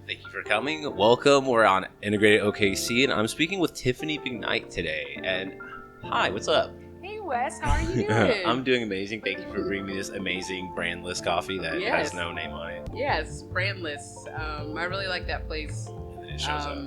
Thank you for coming. Welcome. We're on Integrated OKC, and I'm speaking with Tiffany McKnight today. And hi, what's up? Hey, Wes. How are you doing? I'm doing amazing. Thank you for bringing me this amazing brandless coffee that has no name on it. Yes, brandless. I really like that place. And then it shows up.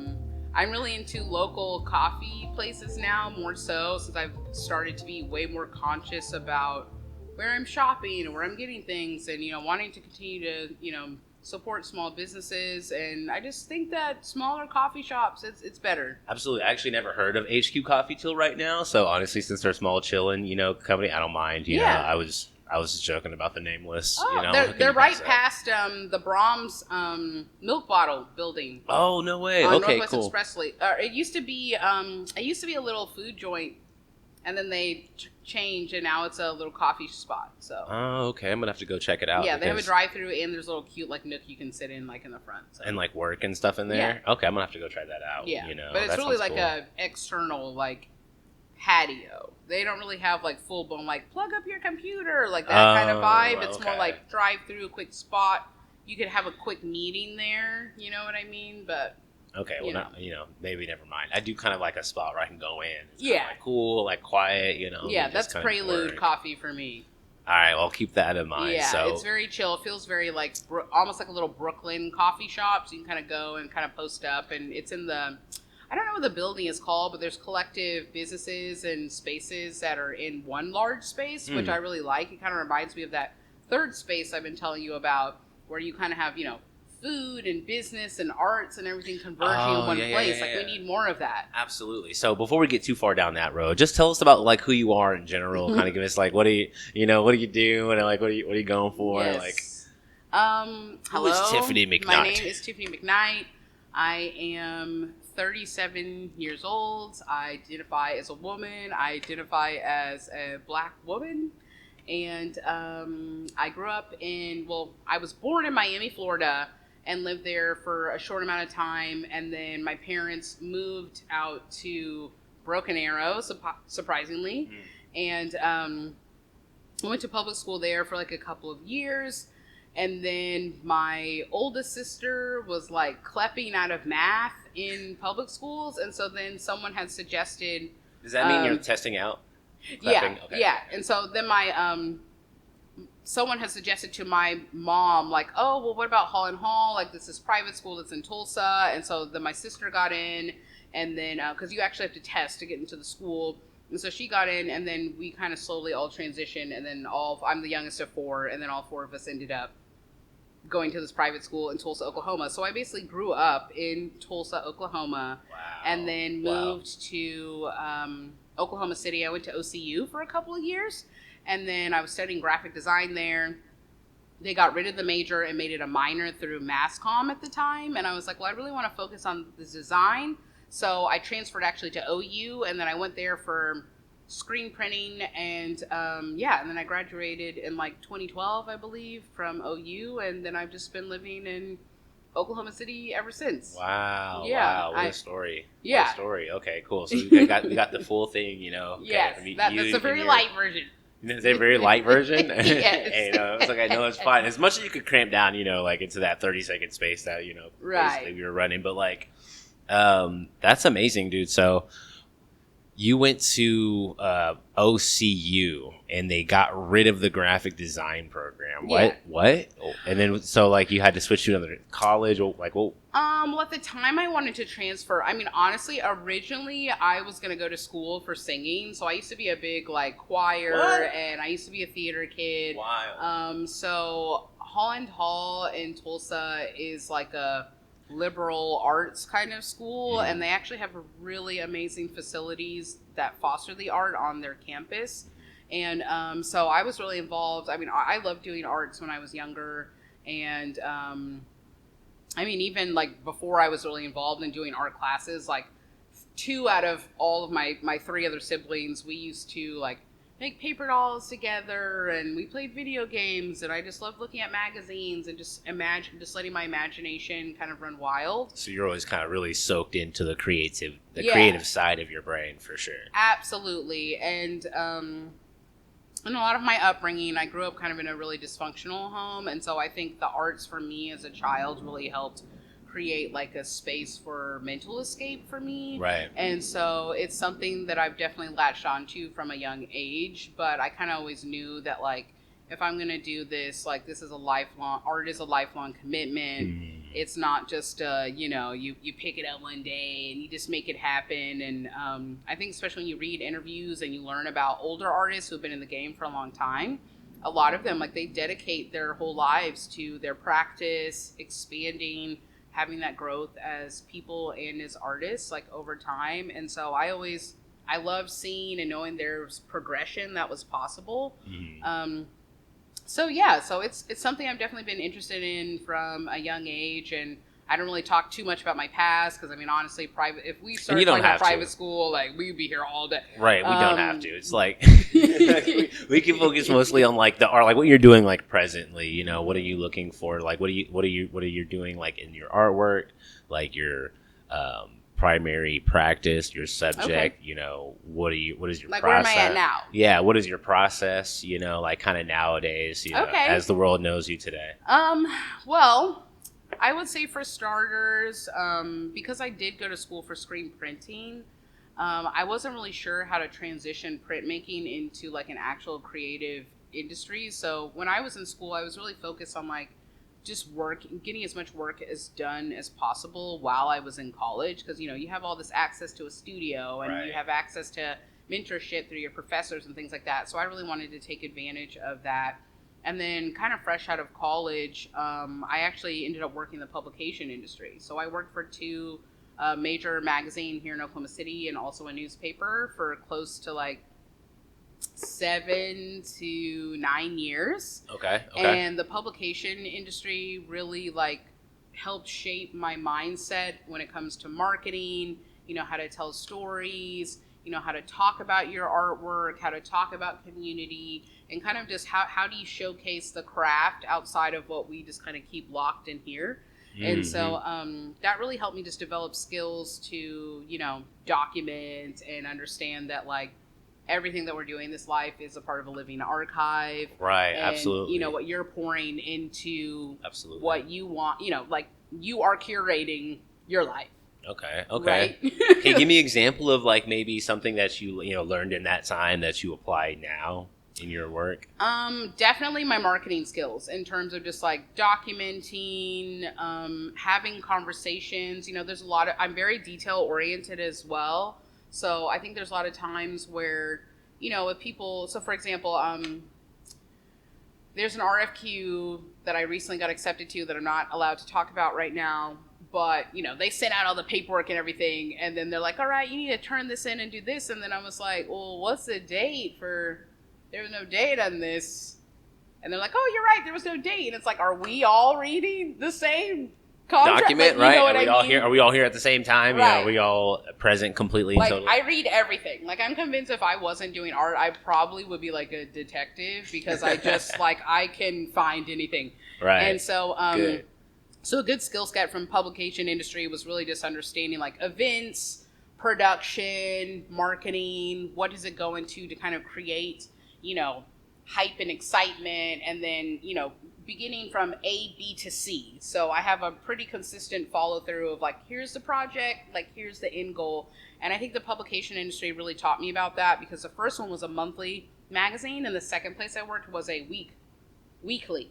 I'm really into local coffee places now, more so since I've started to be way more conscious about where I'm shopping and where I'm getting things, and wanting to continue to support small businesses. And I just think that smaller coffee shops, it's better. Absolutely. I actually never heard of HQ Coffee till right now. So honestly, since they're a small, chilling, company, I don't mind. I was just joking about the nameless. They're right past the Brahms milk bottle building. Oh, no way. On Okay, Northwest cool. Expressway. It used to be a little food joint, and then they changed, and now it's a little coffee spot. So. Oh, okay. I'm gonna have to go check it out. Yeah, they have a drive-through, and there's a little cute nook you can sit in in the front. So. And work and stuff in there. Yeah. Okay, I'm gonna have to go try that out. Yeah, but it's really like a external patio. They don't really have full blown plug up your computer that kind of vibe. It's more like drive through, a quick spot. You could have a quick meeting there. You know what I mean? But okay, well, maybe never mind. I do kind of like a spot where I can go in. It's cool, quiet. Yeah, that's Prelude coffee for me. All right, well, I'll keep that in mind. Yeah, so. It's very chill. It feels very almost like a little Brooklyn coffee shop. So you can kind of go and kind of post up, and it's in the. I don't know what the building is called, but there's collective businesses and spaces that are in one large space, which I really like. It kind of reminds me of that third space I've been telling you about, where you kind of have, food and business and arts and everything converging in one place. Yeah. We need more of that. Absolutely. So before we get too far down that road, just tell us about who you are in general. Kind of give us what do you doing, and what are you going for? Yes. Who hello. is Tiffany McKnight? My name is Tiffany McKnight. I am 37 years old. I identify as a woman. I identify as a Black woman. And I grew up I was born in Miami, Florida, and lived there for a short amount of time. And then my parents moved out to Broken Arrow, surprisingly. And I went to public school there for a couple of years. And then my oldest sister was clepping out of math in public schools. And so then someone had suggested. Does that mean you're testing out? Yeah. Okay. Yeah. And so then my, someone had suggested to my mom, oh, well, what about Hall and Hall? This is private school that's in Tulsa. And so then my sister got in, and then, cause you actually have to test to get into the school. And so she got in, and then we kind of slowly all transitioned. And then I'm the youngest of four. And then all four of us ended up going to this private school in Tulsa, Oklahoma. So I basically grew up in Tulsa, Oklahoma. Wow. And then moved to Oklahoma City. I went to OCU for a couple of years, and then I was studying graphic design there. They got rid of the major and made it a minor through mass comm at the time, and I was like, well, I really want to focus on the design. So I transferred actually to OU, and then I went there for screen printing, and and then I graduated in 2012, I believe, from OU, and then I've just been living in Oklahoma City ever since. Wow. Yeah. Wow. What a story. Yeah. What a story. Okay, cool. So we got the full thing, Okay, yes. That's a very light version. Is it a very light version? Yes. Hey, it's I know it's fine. As much as you could cramp down, into that 30-second space that, right. we were running. But, that's amazing, dude. So you went to OCU, and they got rid of the graphic design program. Yeah. What? And then, so, you had to switch to another college? Or, well, at the time I wanted to transfer. I mean, honestly, originally I was going to go to school for singing. So I used to be a big, choir, and I used to be a theater kid. Wow. So Holland Hall in Tulsa is a liberal arts kind of school, and they actually have really amazing facilities that foster the art on their campus. And so I was really involved. I mean, I loved doing arts when I was younger, and even before I was really involved in doing art classes, 2 out of all of my 3 other siblings, we used to make paper dolls together, and we played video games, and I just loved looking at magazines and just letting my imagination kind of run wild. So you're always kind of really soaked into the creative side of your brain, for sure. Absolutely. And in a lot of my upbringing, I grew up kind of in a really dysfunctional home, and so I think the arts for me as a child really helped create like a space for mental escape for me. Right. And so it's something that I've definitely latched onto from a young age, but I kind of always knew that like, if I'm going to do this, like this is a lifelong, art is a lifelong commitment. It's not just, you pick it up one day and you just make it happen. And I think especially when you read interviews and you learn about older artists who've been in the game for a long time, a lot of them, like they dedicate their whole lives to their practice, expanding, having that growth as people and as artists, like over time. And so I love seeing and knowing there's progression that was possible. So it's something I've definitely been interested in from a young age, and I don't really talk too much about my past because I mean honestly, if we started talking about private school, like we'd be here all day. Right, we don't have to. It's like we can focus mostly on like the art, like what you're doing like presently. You know, what are you looking for? Like what are you doing like in your artwork, like your primary practice, your subject, Okay. You know, what is your like process? Where am I at now? Yeah, what is your process, you know, like kind of nowadays, you know, Okay. as the world knows you today? Well, I would say for starters, because I did go to school for screen printing, I wasn't really sure how to transition printmaking into like an actual creative industry. So when I was in school, I was really focused on like just getting as much work as done as possible while I was in college. Because, you know, you have all this access to a studio and you have access to mentorship through your professors and things like that. So I really wanted to take advantage of that. And then kind of fresh out of college, I actually ended up working in the publication industry. So I worked for two major magazine here in Oklahoma City and also a newspaper for close to like 7 to 9 years. Okay. And the publication industry really like helped shape my mindset when it comes to marketing, you know, how to tell stories, you know, how to talk about your artwork, how to talk about community, and kind of just how do you showcase the craft outside of what we just kind of keep locked in here. And so that really helped me just develop skills to, you know, document and understand that like everything that we're doing in this life is a part of a living archive. Right, and, absolutely. You know, what you're pouring into absolutely what you want, you know, like you are curating your life. Okay. Right? Can you give me an example of like maybe something that you know learned in that time that you apply now in your work? Definitely my marketing skills in terms of just like documenting, having conversations. You know, there's a lot of, I'm very detail oriented as well. So I think there's a lot of times where, you know, if people, so for example, there's an RFQ that I recently got accepted to that I'm not allowed to talk about right now. But, you know, they sent out all the paperwork and everything. And then they're like, all right, you need to turn this in and do this. And then I was like, well, what's the date for, there was no date on this. And they're like, oh, you're right, there was no date. And it's like, are we all reading the same contract? Document, like, right? Know what Are we all here at the same time? Right. You know, are we all present completely? Like, totally? I read everything. Like, I'm convinced if I wasn't doing art, I probably would be like a detective because I just, like, I can find anything. Right. And so, Good. So a good skill set from publication industry was really just understanding like events, production, marketing, what does it go into to kind of create, you know, hype and excitement, and then, you know, beginning from A, B to C. So I have a pretty consistent follow through of like, here's the project, like here's the end goal. And I think the publication industry really taught me about that because the first one was a monthly magazine and the second place I worked was a weekly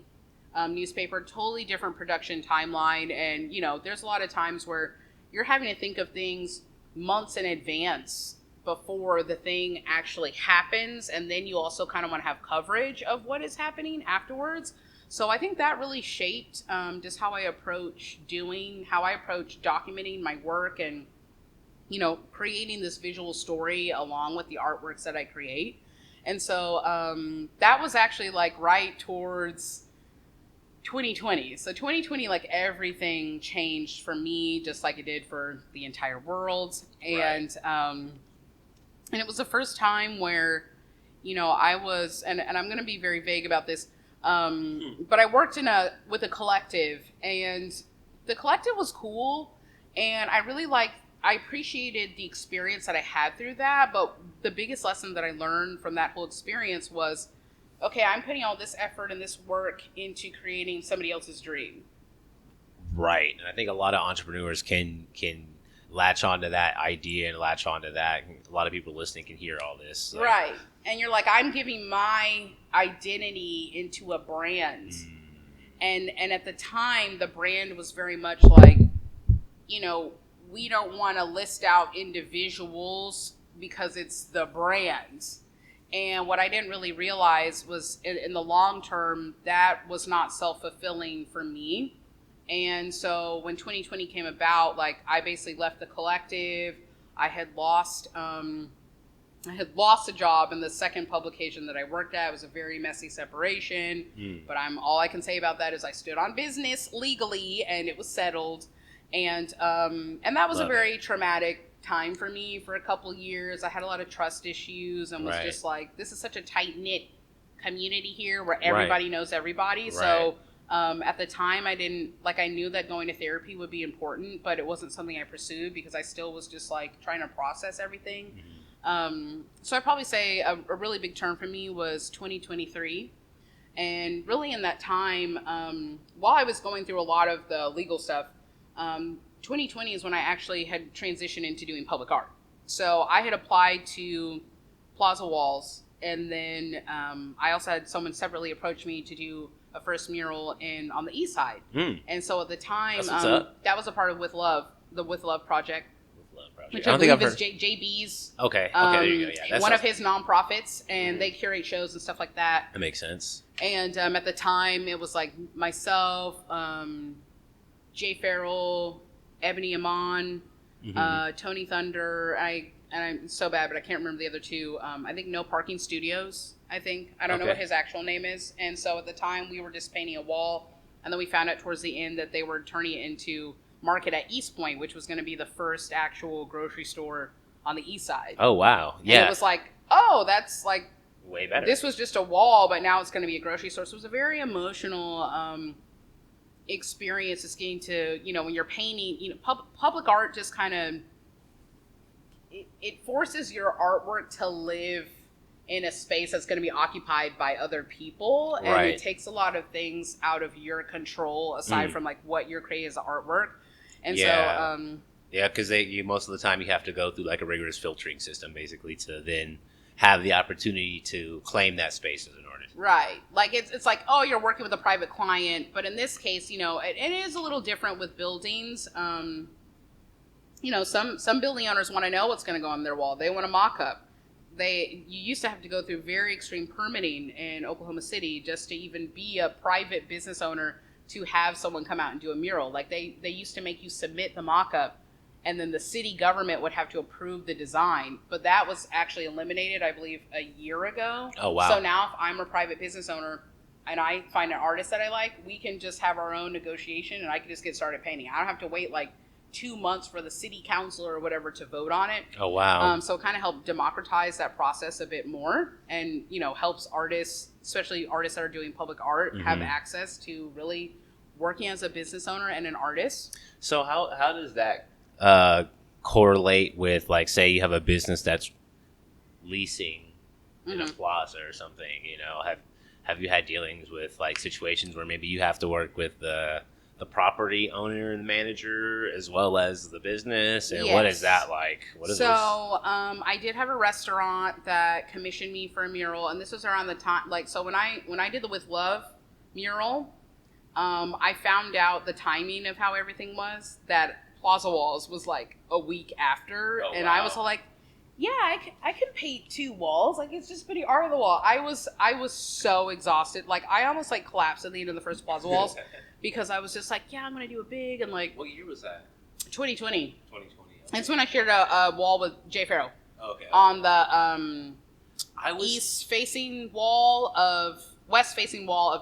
newspaper, totally different production timeline. And, you know, there's a lot of times where you're having to think of things months in advance before the thing actually happens. And then you also kind of want to have coverage of what is happening afterwards. So I think that really shaped just how I approach documenting my work and, you know, creating this visual story along with the artworks that I create. And so that was actually like right towards 2020. So 2020, like everything changed for me, just like it did for the entire world. And and it was the first time where, you know, I was, and I'm going to be very vague about this, but I worked with a collective, and the collective was cool, and I appreciated the experience that I had through that. But the biggest lesson that I learned from that whole experience was, okay, I'm putting all this effort and this work into creating somebody else's dream. Right. And I think a lot of entrepreneurs can latch onto that idea and latch onto that. A lot of people listening can hear all this. Like, right. And you're like, I'm giving my identity into a brand. And at the time, the brand was very much like, we don't want to list out individuals because it's the brand. And what I didn't really realize was in the long term, that was not self-fulfilling for me. And so when 2020 came about, like, I basically left the collective. I had lost a job in the second publication that I worked at. It was a very messy separation. But all I can say about that is I stood on business legally and it was settled. And that was a very traumatic time for me for a couple years. I had a lot of trust issues and was just like, this is such a tight-knit community here where everybody knows everybody. So at the time, I knew that going to therapy would be important, but it wasn't something I pursued because I still was just like trying to process everything. So I'd probably say a really big turn for me was 2023. And really in that time, while I was going through a lot of the legal stuff, 2020 is when I actually had transitioned into doing public art. So I had applied to Plaza Walls, and then I also had someone separately approach me to do a first mural on the east side. And so at the time, that was a part of With Love, the With Love project. Which I believe is JB's. Okay, there you go. Yeah, one of his nonprofits, and they curate shows and stuff like that. That makes sense. And at the time, it was like myself, Jay Farrell, Ebony Amon, Tony Thunder. I'm so bad, but I can't remember the other two. I think No Parking Studios. I don't know what his actual name is. And so at the time, we were just painting a wall, and then we found out towards the end that they were turning it into Market at East Point, which was going to be the first actual grocery store on the east side. Oh, wow. Yeah. And it was like, oh, that's like way better. This was just a wall, but now it's going to be a grocery store. So it was a very emotional experience. It's getting to, when you're painting, public art just kind of, it forces your artwork to live in a space that's going to be occupied by other people. And it takes a lot of things out of your control aside from like what you're creating as artwork. And so, because most of the time you have to go through like a rigorous filtering system, basically, to then have the opportunity to claim that space as an artist. Right. Like it's like, oh, you're working with a private client, but in this case, it is a little different with buildings. Some building owners want to know what's going to go on their wall. They want a mock-up. You used to have to go through very extreme permitting in Oklahoma City just to even be a private business owner to have someone come out and do a mural. Like they used to make you submit the mock-up, and then the city government would have to approve the design. But that was actually eliminated, I believe, a year ago. Oh, wow. So now if I'm a private business owner and I find an artist that I like, we can just have our own negotiation and I can just get started painting. I don't have to wait like 2 months for the city council or whatever to vote on it. Oh, wow. So it kind of helped democratize that process a bit more and, helps artists, especially artists that are doing public art, have access to really working as a business owner and an artist. So how does that correlate with, like, say you have a business that's leasing in a plaza or something, have you had dealings with like situations where maybe you have to work with the property owner and manager as well as the business, and what is that like? I did have a restaurant that commissioned me for a mural, and this was around the time, like, so when I did the With Love mural, I found out the timing of how everything was, that Plaza Walls was like a week after, and wow. I was like, yeah, I can paint 2 walls. Like, it's just putting art on the wall. I was so exhausted. Like, I almost like collapsed at the end of the first Plaza Walls because I was just like, yeah, I'm going to do it big. And like, what year was that? 2020. 2020. Okay. It's when I shared a wall with Jay Farrell. Okay. On the west-facing wall of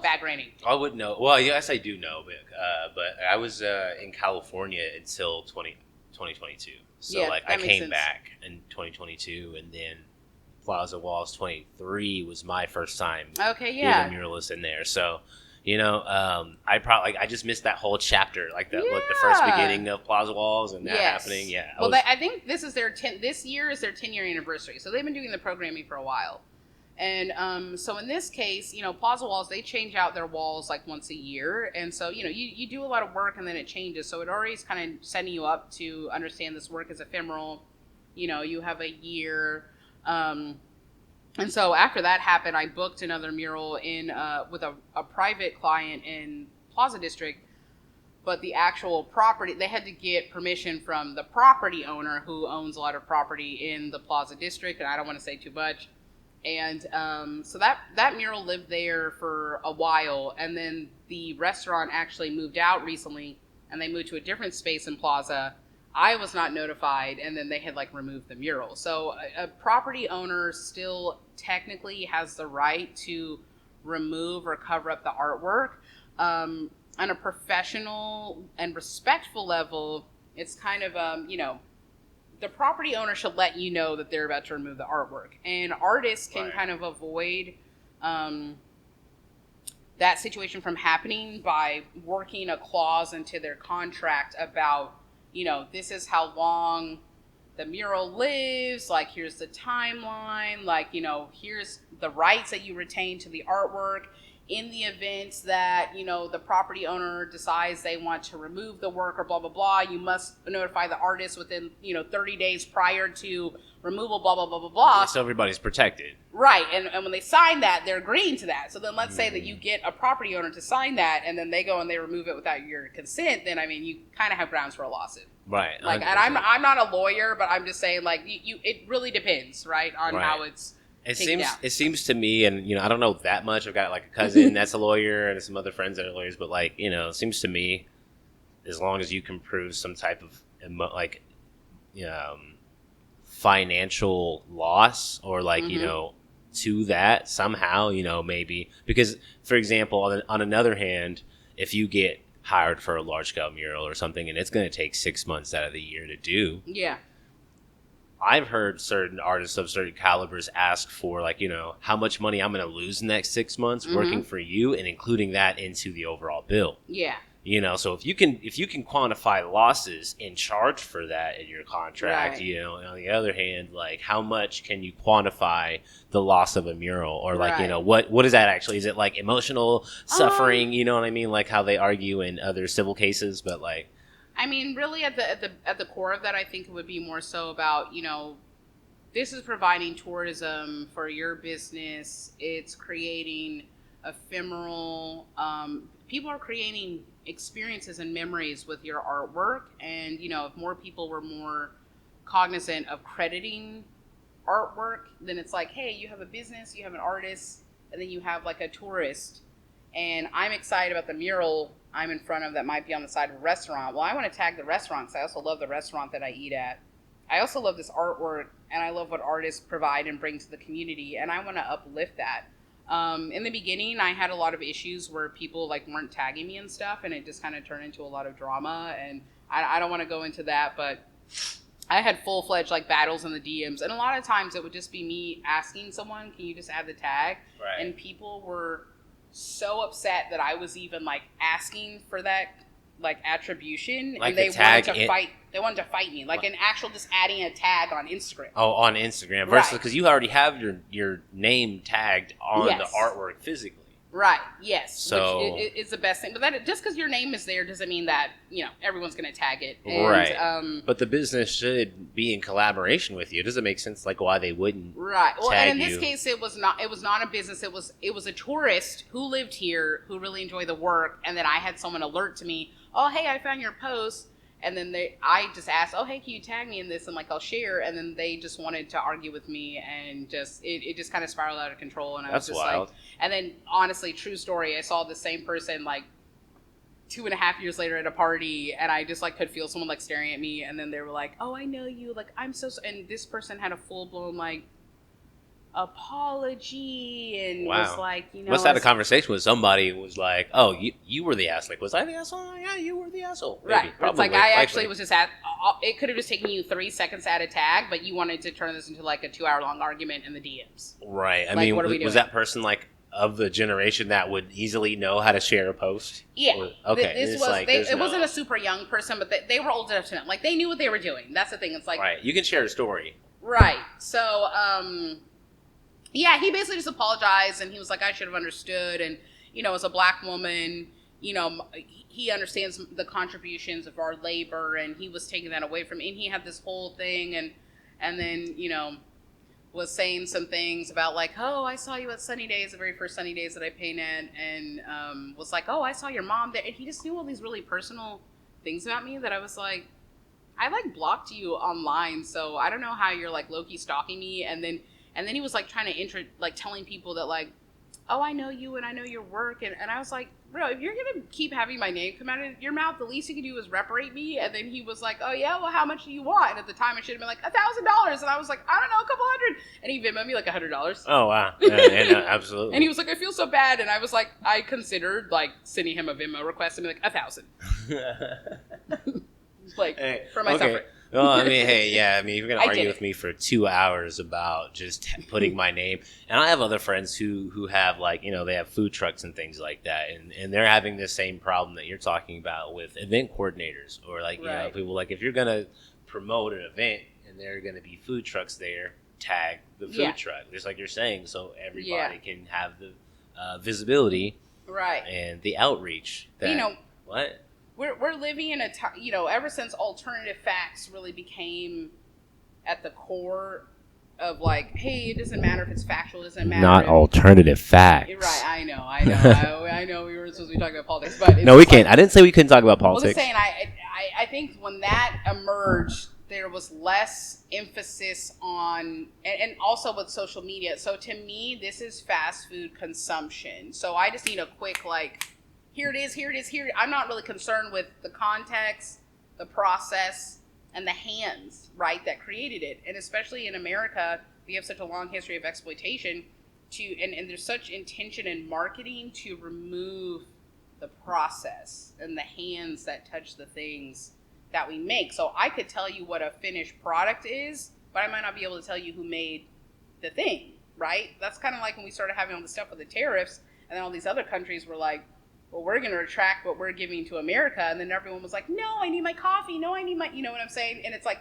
Bad Granny. I would know. Well, yes, I do know, but I was in California until 2022. So, yeah, I came back in 2022, and then Plaza Walls 23 was my first time being a muralist in there. So, I just missed that whole chapter, like the first beginning of Plaza Walls and that happening. Yeah. I think this year is their 10-year anniversary. So they've been doing the programming for a while. And so in this case, Plaza Walls, they change out their walls like once a year. And so, you do a lot of work and then it changes. So it already is kind of setting you up to understand this work is ephemeral. You have a year. And so after that happened, I booked another mural in with a private client in Plaza District. But the actual property, they had to get permission from the property owner who owns a lot of property in the Plaza District. And I don't want to say too much. And so that mural lived there for a while, and then the restaurant actually moved out recently, and they moved to a different space in Plaza. I was not notified, and then they had removed the mural. So a property owner still technically has the right to remove or cover up the artwork. On a professional and respectful level, it's kind of the property owner should let you know that they're about to remove the artwork. And artists can kind of avoid that situation from happening by working a clause into their contract about, this is how long the mural lives, here's the timeline, here's the rights that you retain to the artwork. In the event that, the property owner decides they want to remove the work or blah, blah, blah, you must notify the artist within, 30 days prior to removal, blah, blah, blah, blah, blah. So everybody's protected. Right. And when they sign that, they're agreeing to that. So then let's say that you get a property owner to sign that and then they go and they remove it without your consent, then, you kind of have grounds for a lawsuit. Right. And I'm not a lawyer, but I'm just saying, it really depends, right, on how it's... It seems to me, and I don't know that much. I've got a cousin that's a lawyer and some other friends that are lawyers, but it seems to me, as long as you can prove some type of financial loss or to that somehow, maybe, because for example, on another hand, if you get hired for a large scale mural or something and it's going to take 6 months out of the year to do, I've heard certain artists of certain calibers ask for how much money I'm going to lose in the next 6 months working for you and including that into the overall bill. Yeah. So if you can quantify losses and charge for that in your contract, and on the other hand, how much can you quantify the loss of a mural or what is that actually? Is it emotional suffering? You know what I mean? How they argue in other civil cases, but really at the core of that, I think it would be more so about, this is providing tourism for your business. It's creating ephemeral, people are creating experiences and memories with your artwork. And, if more people were more cognizant of crediting artwork, then it's hey, you have a business, you have an artist, and then you have a tourist. And I'm excited about the mural I'm in front of that might be on the side of a restaurant. Well, I want to tag the restaurant because I also love the restaurant that I eat at. I also love this artwork, and I love what artists provide and bring to the community, and I want to uplift that. In the beginning, I had a lot of issues where people weren't tagging me and stuff, and it just kind of turned into a lot of drama, and I don't want to go into that, but I had full-fledged battles in the DMs, and a lot of times it would just be me asking someone, can you just add the tag? Right. And people were so upset that I was even asking for that attribution, and they wanted to fight. They wanted to fight me, an actual just adding a tag on Instagram. Oh, on Instagram versus because you already have your name tagged on the artwork physically. Right. Yes. So which is the best thing, but just because your name is there doesn't mean that everyone's going to tag it. And, right. But the business should be in collaboration with you. Does it make sense why they wouldn't? Right. Well, tag and in this case, it was not a business. It was a tourist who lived here who really enjoyed the work, and then I had someone alert to me. Oh, hey, I found your post. And then I just asked, oh, hey, can you tag me in this? And I'll share. And then they just wanted to argue with me, and it just kind of spiraled out of control. And I was just wild. And then honestly, true story, I saw the same person 2.5 years later at a party, and I just could feel someone staring at me. And then they were like, oh, I know you. I'm so, and this person had a full blown apology and was must have had a conversation with somebody who was oh, you were the ass. Was I the asshole? Yeah, you were the asshole. Maybe, right. Probably, it's I actually was just it could have just taken you 3 seconds to add a tag, but you wanted to turn this into a 2-hour-long argument in the DMs. Right. I mean, what are we doing? Was that person of the generation that would easily know how to share a post? Yeah. Okay. It wasn't a super young person, but they were old enough to know. They knew what they were doing. That's the thing. It's right. You can share a story. Right. So, Yeah, he basically just apologized, and he was like, I should have understood. And, as a Black woman, he understands the contributions of our labor, and he was taking that away from me. And he had this whole thing, and then, was saying some things about like, oh, I saw you at Sunny Days, the very first Sunny Days that I painted, and was like, oh, I saw your mom there. And he just knew all these really personal things about me that I was like, I like blocked you online, so I don't know how you're like low-key stalking me. And then he was like trying to telling people that like, oh, I know you and I know your work, and I was like, bro, if you're gonna keep having my name come out of your mouth, the least you can do is reparate me. And then he was like, oh yeah, well, how much do you want? And at the time I should have been like $1,000, and I was like, I don't know, a couple hundred. And he Venmoed me like $100. Oh wow, yeah, absolutely. And he was like, I feel so bad, and I was like, I considered like sending him a Venmo request and be like 1,000. Like, hey, for my suffering. Well, I mean, hey, yeah, I mean, you're going to argue with me for 2 hours about just putting my name. And I have other friends who have, like, they have food trucks and things like that. And they're having the same problem that you're talking about with event coordinators. Or, like, people, like, if you're going to promote an event and there are going to be food trucks there, tag the food truck. Just like you're saying, so everybody can have the visibility. Right. And the outreach. That, what? We're living in a time, ever since alternative facts really became at the core of like, hey, it doesn't matter if it's factual, it doesn't matter. Not alternative facts. Right, I know. I know we were supposed to be talking about politics, but no, we can't. I didn't say we couldn't talk about politics. Well, just saying, I think when that emerged, there was less emphasis on, and also with social media. So to me, this is fast food consumption. So I just need a quick like, here it is. I'm not really concerned with the context, the process, and the hands, right, that created it. And especially in America, we have such a long history of exploitation and there's such intention in marketing to remove the process and the hands that touch the things that we make. So I could tell you what a finished product is, but I might not be able to tell you who made the thing, right? That's kind of like when we started having all the stuff with the tariffs, and then all these other countries were like, well, we're going to retract what we're giving to America. And then everyone was like, no, I need my coffee. No, I need my, you know what I'm saying? And it's like,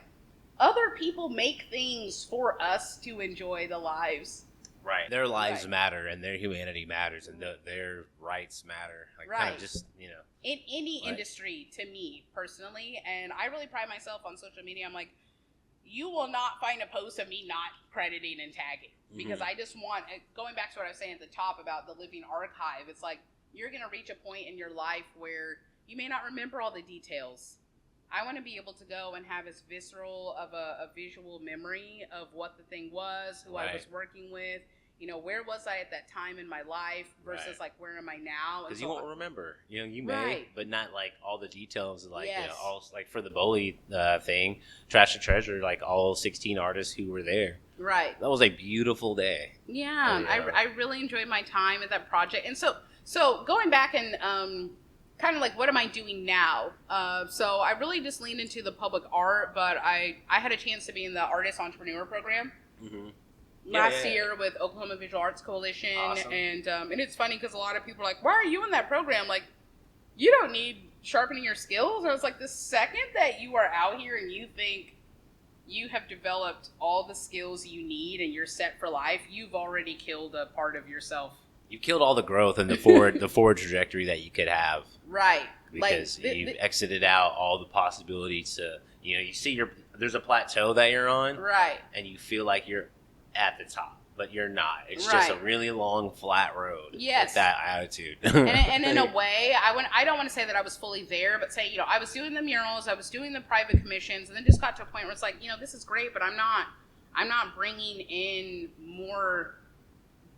other people make things for us to enjoy the lives. Right. Their lives matter, and their humanity matters, and their rights matter. Like, kind of just, In any industry, to me, personally, and I really pride myself on social media, I'm like, you will not find a post of me not crediting and tagging. Because I just want, going back to what I was saying at the top about the living archive, it's like, you're going to reach a point in your life where you may not remember all the details. I want to be able to go and have as visceral of a visual memory of what the thing was, who I was working with, where was I at that time in my life versus like, where am I now? Because you won't remember, you may, but not like all the details, like, all like for the Bully thing, Trash to Treasure, like all 16 artists who were there. Right. That was a beautiful day. Yeah. I really enjoyed my time at that project. And so going back and kind of like, what am I doing now? So I really just leaned into the public art, but I had a chance to be in the Artist Entrepreneur Program last year with Oklahoma Visual Arts Coalition. Awesome. And it's funny because a lot of people are like, why are you in that program? Like, you don't need sharpening your skills. I was like, the second that you are out here and you think you have developed all the skills you need and you're set for life, you've already killed a part of yourself. You've killed all the growth and the forward trajectory that you could have. Right. Because you've exited out all the possibilities to, you see there's a plateau that you're on. Right. And you feel like you're at the top, but you're not. It's just a really long, flat road. Yes. With that attitude. and in a way, I don't want to say that I was fully there, but say, I was doing the murals, I was doing the private commissions, and then just got to a point where it's like, this is great, but I'm not bringing in more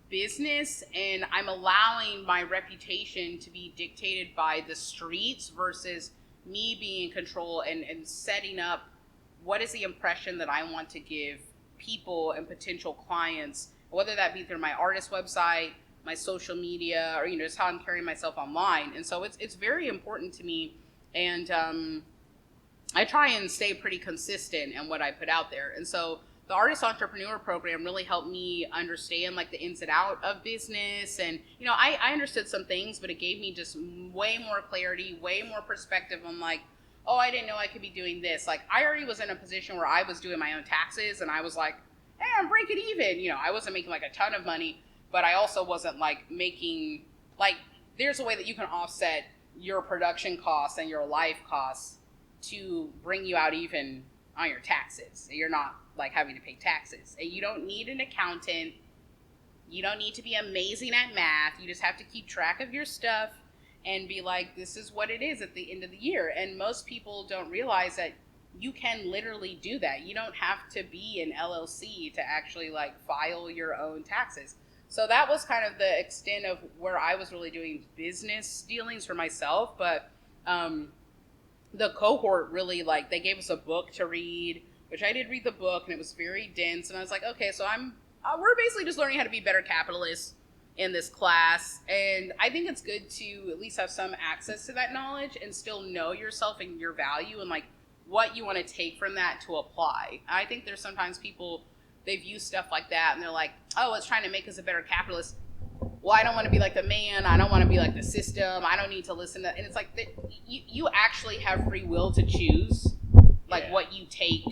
business, and I'm allowing my reputation to be dictated by the streets versus me being in control and setting up what is the impression that I want to give people and potential clients, whether that be through my artist website, my social media, or just how I'm carrying myself online. And so it's very important to me, and I try and stay pretty consistent in what I put out there. And so the Artist Entrepreneur Program really helped me understand like the ins and out of business. And, I understood some things, but it gave me just way more clarity, way more perspective on like, oh, I didn't know I could be doing this. Like, I already was in a position where I was doing my own taxes, and I was like, hey, I'm breaking even. You know, I wasn't making like a ton of money, but I also wasn't like making, like, there's a way that you can offset your production costs and your life costs to bring you out even on your taxes. You're not like having to pay taxes. And you don't need an accountant. You don't need to be amazing at math. You just have to keep track of your stuff and be like, this is what it is at the end of the year. And most people don't realize that you can literally do that. You don't have to be an LLC to actually like file your own taxes. So that was kind of the extent of where I was really doing business dealings for myself. But the cohort really, like, they gave us a book to read, which I did read the book, and it was very dense. And I was like, okay, so we're basically just learning how to be better capitalists in this class. And I think it's good to at least have some access to that knowledge and still know yourself and your value and like what you want to take from that to apply. I think there's sometimes people, they view stuff like that and they're like, oh, it's trying to make us a better capitalist. Well, I don't want to be like the man. I don't want to be like the system. I don't need to listen to, and it's like you actually have free will to choose like what you take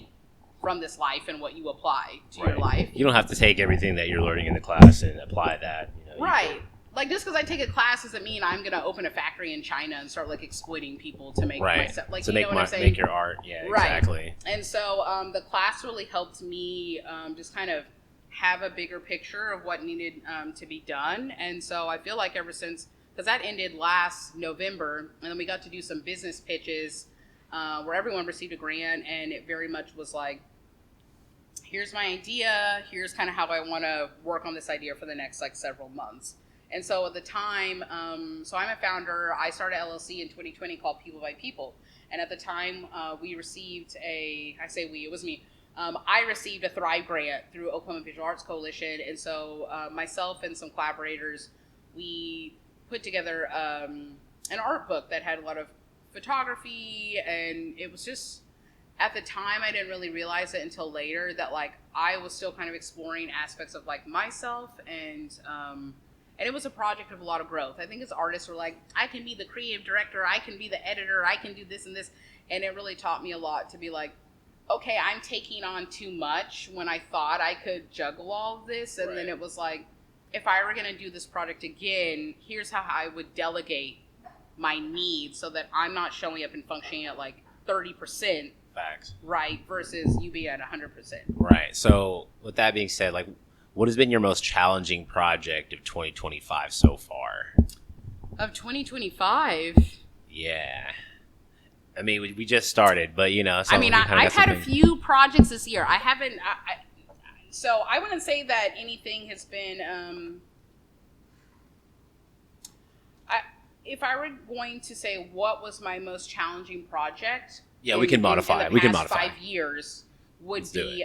from this life and what you apply to your life. You don't have to take everything that you're learning in the class and apply that. You know, right. Like, just because I take a class doesn't mean I'm going to open a factory in China and start, like, exploiting people to make myself. Like, to you know what I'm saying? Make your art. Yeah, exactly. And so the class really helped me just kind of have a bigger picture of what needed to be done. And so I feel like ever since, because that ended last November, and then we got to do some business pitches where everyone received a grant, and it very much was like, here's my idea, here's kind of how I want to work on this idea for the next, like, several months. And so at the time, so I'm a founder. I started LLC in 2020 called People by People. And at the time, we received it was me. I received a Thrive grant through Oklahoma Visual Arts Coalition. And so myself and some collaborators, we put together an art book that had a lot of photography. And it was just, at the time, I didn't really realize it until later that, like, I was still kind of exploring aspects of, like, myself and it was a project of a lot of growth. I think as artists, we're like, I can be the creative director, I can be the editor, I can do this and this. And it really taught me a lot to be like, okay, I'm taking on too much when I thought I could juggle all of this. And then it was like, if I were going to do this project again, here's how I would delegate my needs so that I'm not showing up and functioning at like 30%. Facts. Right, versus you being at 100%. Right. So with that being said, like, what has been your most challenging project of 2025 so far? Of 2025? Yeah. I mean, we just started, but, you know. I mean, I've had a few projects this year. I haven't, so I wouldn't say that anything has been, if I were going to say what was my most challenging project. Yeah, we can modify it. We can modify 5 years. Would be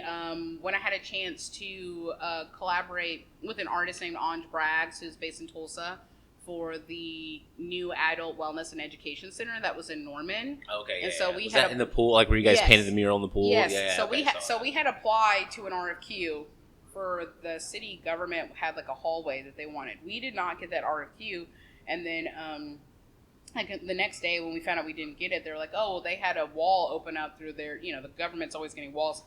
when I had a chance to collaborate with an artist named Anj Braggs, who's based in Tulsa, for the new Adult Wellness and Education Center that was in Norman. Okay, and so we was had that in the pool, like where you guys painted the mural in the pool? Yes. Yeah, so we had applied to an RFQ for the city government had like a hallway that they wanted. We did not get that RFQ, and then like the next day when we found out we didn't get it, they're like, oh, well, they had a wall open up through their, you know, the government's always getting walls.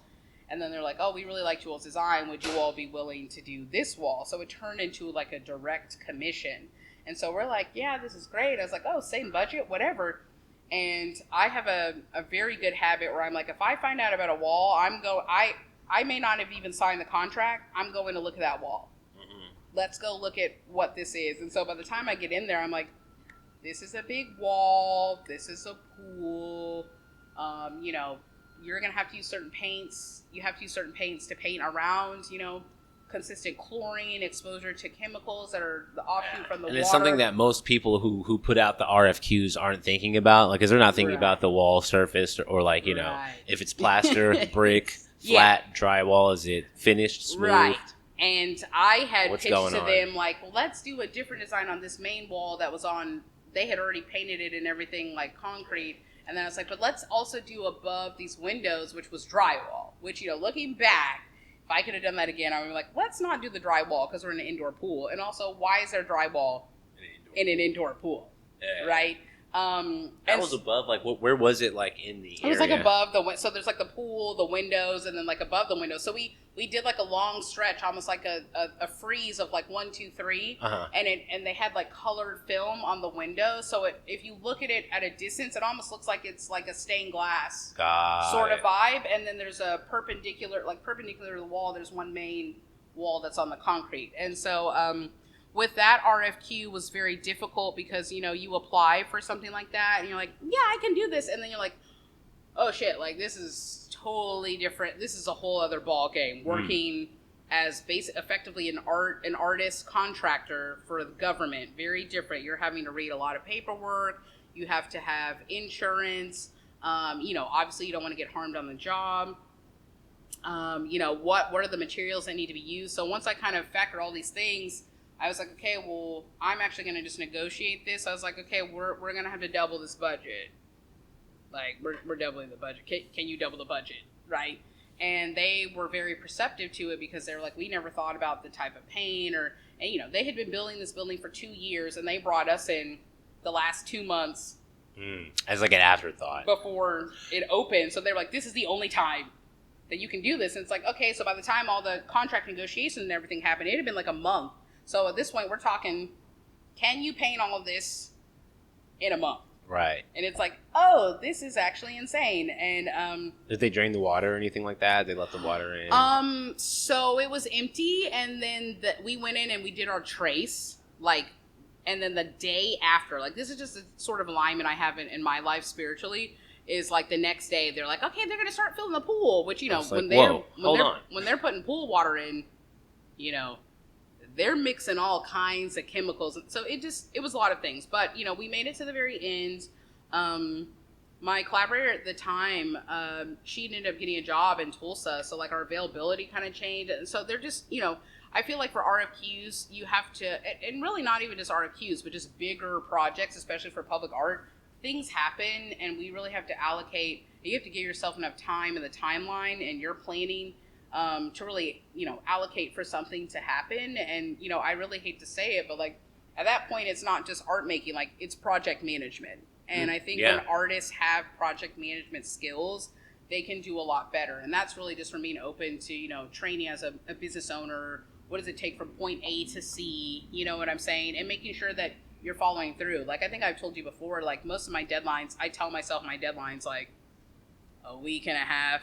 And then they're like, oh, we really liked you all's design. Would you all be willing to do this wall? So it turned into like a direct commission. And so we're like, yeah, this is great. I was like, oh, same budget, whatever. And I have a very good habit where I'm like, if I find out about a wall, I may not have even signed the contract. I'm going to look at that wall. Mm-hmm. Let's go look at what this is. And so by the time I get in there, I'm like, this is a big wall. This is a pool. You know, you're going to have to use certain paints. You have to use certain paints to paint around, you know, consistent chlorine, exposure to chemicals that are the offshoot from the water. And it's something that most people who put out the RFQs aren't thinking about, like, because they're not thinking about the wall surface or like, you know, if it's plaster, brick, flat, drywall, is it finished, smooth? Right. And I had pitched to them, like, well, let's do a different design on this main wall that was on, they had already painted it and everything like concrete. And then I was like, but let's also do above these windows, which was drywall, which, you know, looking back, if I could have done that again, I would be like, let's not do the drywall because we're in an indoor pool. And also, why is there drywall in an indoor pool, right? That was above, like, where was it, like, in the area? It was like above so there's like the pool, the windows, and then like above the windows. So we did like a long stretch, almost like a frieze of like 1, 2, 3, and they had like colored film on the window. So if you look at it at a distance, it almost looks like it's like a stained glass sort of vibe. And then there's a perpendicular to the wall. There's one main wall that's on the concrete, and so with that, RFQ was very difficult because, you apply for something like that and you're like, yeah, I can do this. And then you're like, oh shit, like this is totally different. This is a whole other ball game. Working as effectively an artist contractor for the government, very different. You're having to read a lot of paperwork. You have to have insurance. Obviously you don't want to get harmed on the job. What are the materials that need to be used? So once I kind of factored all these things, I was like, okay, well, I'm actually going to just negotiate this. I was like, okay, we're going to have to double this budget. Like, we're doubling the budget. Can you double the budget, right? And they were very perceptive to it because they were like, we never thought about the type of paint and they had been building this building for 2 years, and they brought us in the last 2 months. As like an afterthought. Before it opened. So they were like, this is the only time that you can do this. And it's like, okay, so by the time all the contract negotiations and everything happened, it had been like a month. So at this point, we're talking, can you paint all of this in a month? Right. And it's like, oh, this is actually insane. And did they drain the water or anything like that? They let the water in? So it was empty, and then we went in and we did our trace, and then the day after, like, this is just a sort of alignment I have in my life spiritually, is like the next day they're like, okay, they're going to start filling the pool, which, when they're putting pool water in, they're mixing all kinds of chemicals. So it was a lot of things. But, we made it to the very end. My collaborator at the time, she ended up getting a job in Tulsa. So, like, our availability kind of changed. And so they're just, I feel like for RFQs, you have to, and really not even just RFQs, but just bigger projects, especially for public art, things happen. And we really have to allocate, you have to give yourself enough time in the timeline and your planning to really, allocate for something to happen. And, I really hate to say it, but like at that point, it's not just art making, like it's project management. And I think when artists have project management skills, they can do a lot better. And that's really just from being open to, training as a business owner. What does it take from point A to C? You know what I'm saying? And making sure that you're following through. Like, I think I've told you before, like most of my deadlines, I tell myself my deadline's like a week and a half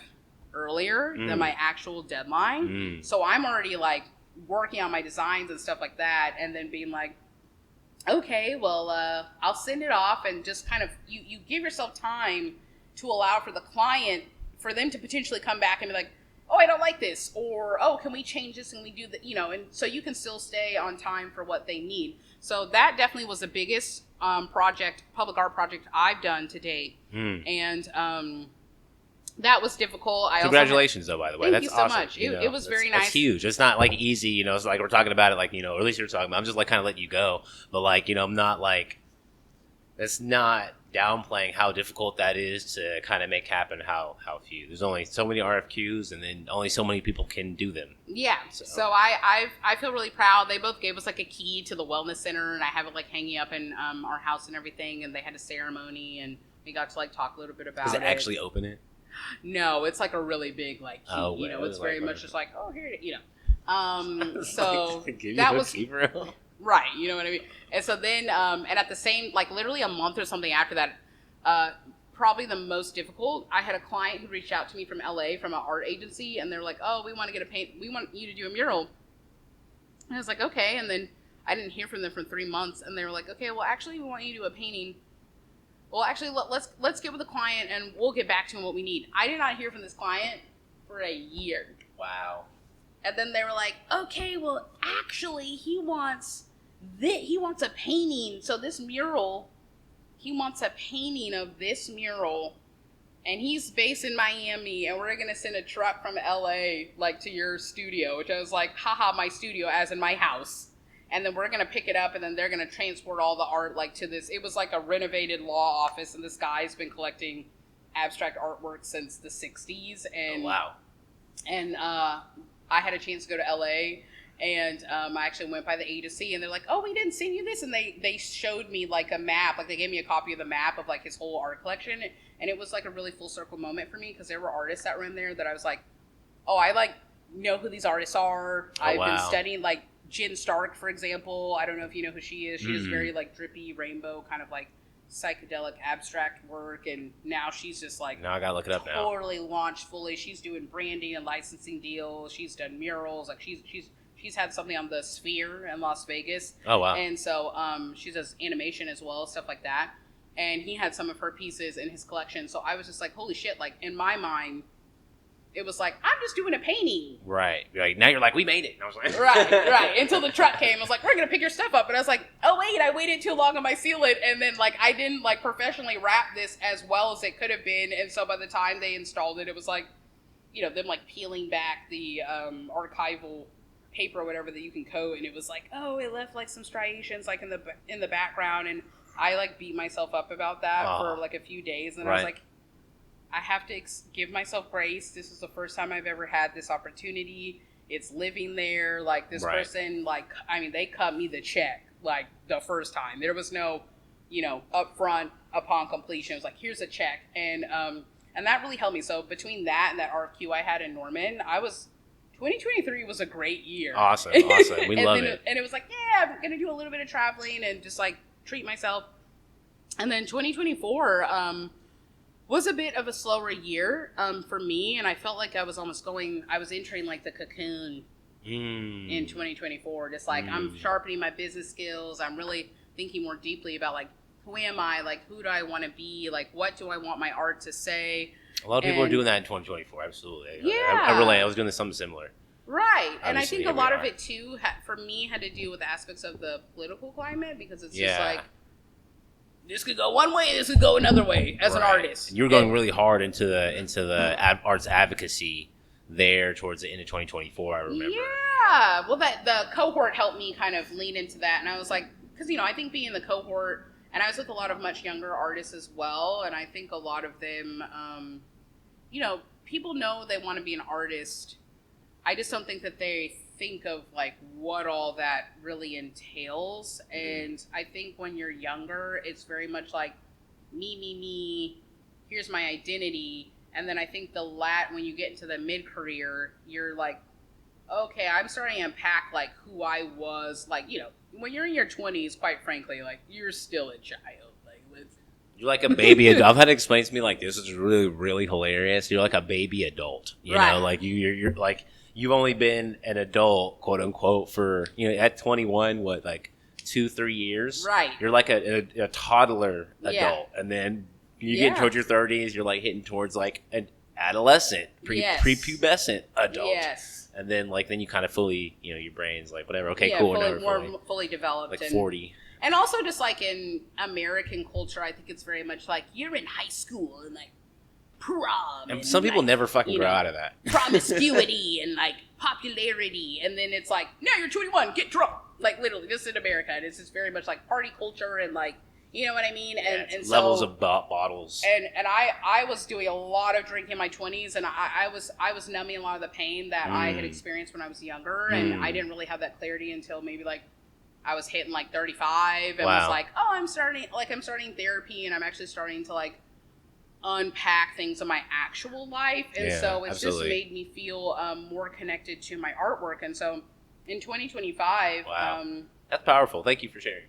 earlier than my actual deadline. So I'm already like working on my designs and stuff like that, and then being like, okay, well, I'll send it off, and just kind of you give yourself time to allow for the client, for them to potentially come back and be like, oh, I don't like this, or oh, can we change this and we do that, and so you can still stay on time for what they need. So that definitely was the biggest public art project I've done to date. And that was difficult. Congratulations, though, by the way. Thank That's you so awesome. much. It was very nice. It's huge. It's not, like, easy, It's like we're talking about it, like, or at least you're talking about. I'm just, like, kind of letting you go. But, like, I'm not, like, it's not downplaying how difficult that is to kind of make happen how few. There's only so many RFQs, and then only so many people can do them. Yeah. So I feel really proud. They both gave us, like, a key to the wellness center, and I have it, like, hanging up in our house and everything, and they had a ceremony, and we got to, like, talk a little bit about it. Does it actually open it? No, it's like a really big, like, key, it's very much just like, oh, here, so that was right, you know what I mean? And so then, and at the same, like, literally a month or something after that, probably the most difficult, I had a client who reached out to me from LA, from an art agency, and they're like, oh, we want you to do a mural. And I was like, okay, and then I didn't hear from them for 3 months, and they were like, okay, well, actually, we want you to do a painting. Well, actually, let's get with the client, and we'll get back to him what we need. I did not hear from this client for a year. Wow. And then they were like, okay, well, actually, he wants a painting. So this mural, he wants a painting of this mural, and he's based in Miami, and we're going to send a truck from LA, like, to your studio, which I was like, haha, my studio, as in my house. And then we're going to pick it up, and then they're going to transport all the art, like, to this. It was like a renovated law office, and this guy's been collecting abstract artwork since the 60s. And, oh, wow. And I had a chance to go to LA, And I actually went by the A to C, and they're like, "Oh, we didn't send you this," and they showed me like a map, like they gave me a copy of the map of like his whole art collection, and it was like a really full circle moment for me because there were artists that were in there that I was like, "Oh, I like know who these artists are." I've been studying like Jen Stark, for example. I don't know if you know who she is. She is very like drippy rainbow kind of like psychedelic abstract work, and now she's just like now I gotta look it up now. Totally launched fully. She's doing branding and licensing deals. She's done murals. Like she's had something on the Sphere in Las Vegas. Oh wow! And so she does animation as well, stuff like that. And he had some of her pieces in his collection. So I was just like, holy shit! Like in my mind, it was like I'm just doing a painting. Right. Like now you're like, we made it. And I was like, right. Until the truck came, I was like, we're gonna pick your stuff up, and I was like, oh wait, I waited too long on my sealant, and then like I didn't like professionally wrap this as well as it could have been, and so by the time they installed it, it was like, them like peeling back the archival paper or whatever that you can coat, and it was like, oh, it left like some striations like in the background, and I like beat myself up about that for like a few days, and then I was like, I have to give myself grace. This is the first time I've ever had this opportunity. It's living there. Like this person, like, I mean, they cut me the check like the first time. There was no, upfront upon completion. It was like, here's a check. And that really helped me. So between that and that RFQ I had in Norman, 2023 was a great year. Awesome. We love it. And it was like, yeah, I'm going to do a little bit of traveling and just like treat myself. And then 2024 was a bit of a slower year for me. And I felt like I was entering like the cocoon in 2024. Just like I'm sharpening my business skills. I'm really thinking more deeply about like, who am I? Like, who do I want to be? Like, what do I want my art to say? A lot of people are doing that in 2024. Absolutely. Yeah. I was doing something similar. Right. Obviously, and I think a lot of it, too, for me, had to do with aspects of the political climate, because it's just like, this could go one way, this could go another way as an artist. And you were going really hard into the arts advocacy there towards the end of 2024, I remember. Yeah. Well, the cohort helped me kind of lean into that. And I was like, because, I think being in the cohort, and I was with a lot of much younger artists as well, and I think a lot of them, people know they want to be an artist. I just don't think that they think of, like, what all that really entails. And I think when you're younger, it's very much like, me, here's my identity. And then I think when you get into the mid-career, you're like, okay, I'm starting to unpack, like, who I was, like, when you're in your 20s, quite frankly, like, you're still a child. Like, you're like a baby adult. I've had it explained to me like this is really, really hilarious. You're like a baby adult. You know, like you're like, you've only been an adult, quote unquote, for, at 21, like 2-3 years. Right. You're like a toddler adult. And then you get towards your 30s, you're like hitting towards like an adolescent, prepubescent adult. Yes. And then, then you kind of fully, your brain's like, whatever, okay, cool. Fully developed. Like 40. And also just, like, in American culture, I think it's very much like, you're in high school and, like, prom. And some people never fucking grow out of that. Promiscuity and, like, popularity. And then it's like, now you're 21, get drunk. Like, literally, just in America. And it's just very much, like, party culture and, like, you know what I mean? And levels of bottles. And I was doing a lot of drinking in my 20s, and I was numbing a lot of the pain that I had experienced when I was younger, and I didn't really have that clarity until maybe like I was hitting like 35, and was like, oh, I'm starting therapy, and I'm actually starting to like unpack things in my actual life, and so it's just made me feel more connected to my artwork, and so in 2025, that's powerful. Thank you for sharing.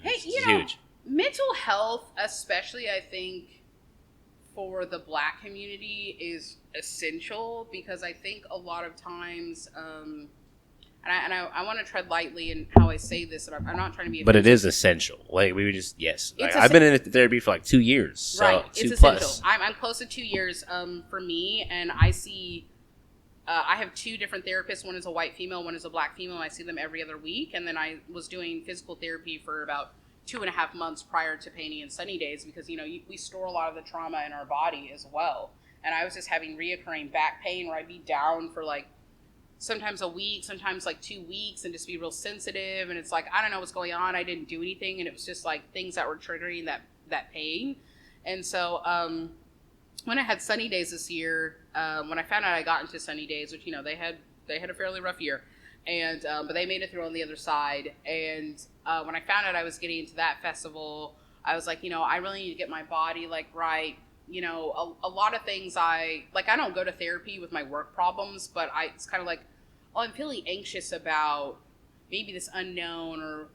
Hey, huge. Mental health, especially, I think, for the Black community, is essential, because I think a lot of times, and I want to tread lightly in how I say this, and I'm not trying to be offensive. But it is essential. Like, we would just, I've been in therapy for like 2 years. So right. It's essential. I'm close to 2 years for me, and I see, I have 2 different therapists. One is a white female, one is a Black female, and I see them every other week. And then I was doing physical therapy for about 2.5 months prior to Painting and Sunny Days, because, we store a lot of the trauma in our body as well. And I was just having reoccurring back pain where I'd be down for like sometimes a week, sometimes like 2 weeks, and just be real sensitive. And it's like, I don't know what's going on. I didn't do anything. And it was just like things that were triggering that pain. And so when I had Sunny Days this year, when I found out I got into Sunny Days, which, they had a fairly rough year. and but they made it through on the other side. And when I found out I was getting into that festival, I was like, I really need to get my body like right. A lot of things I don't go to therapy with my work problems, but it's kind of like, oh, I'm feeling anxious about maybe this unknown, or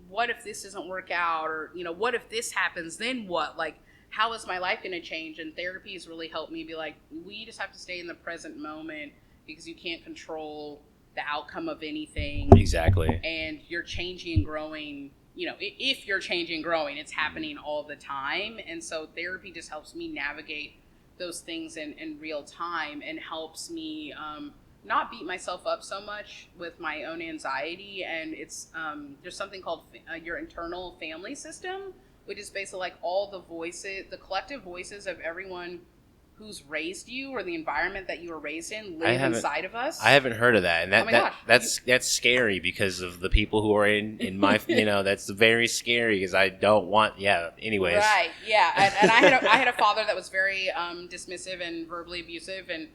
what if this doesn't work out, or what if this happens, then what? Like, how is my life going to change? And therapy has really helped me be like, we just have to stay in the present moment, because you can't control the outcome of anything. Exactly. And you're changing and growing. If you're changing and growing, it's happening all the time. And so therapy just helps me navigate those things in real time, and helps me not beat myself up so much with my own anxiety. And it's there's something called your internal family system, which is basically like all the voices, the collective voices of everyone who's raised you, or the environment that you were raised in, live inside of us. I haven't heard of that, and that's scary, because of the people who are in my that's very scary, because I don't want anyways. Right, yeah, and I had a father that was very dismissive and verbally abusive, and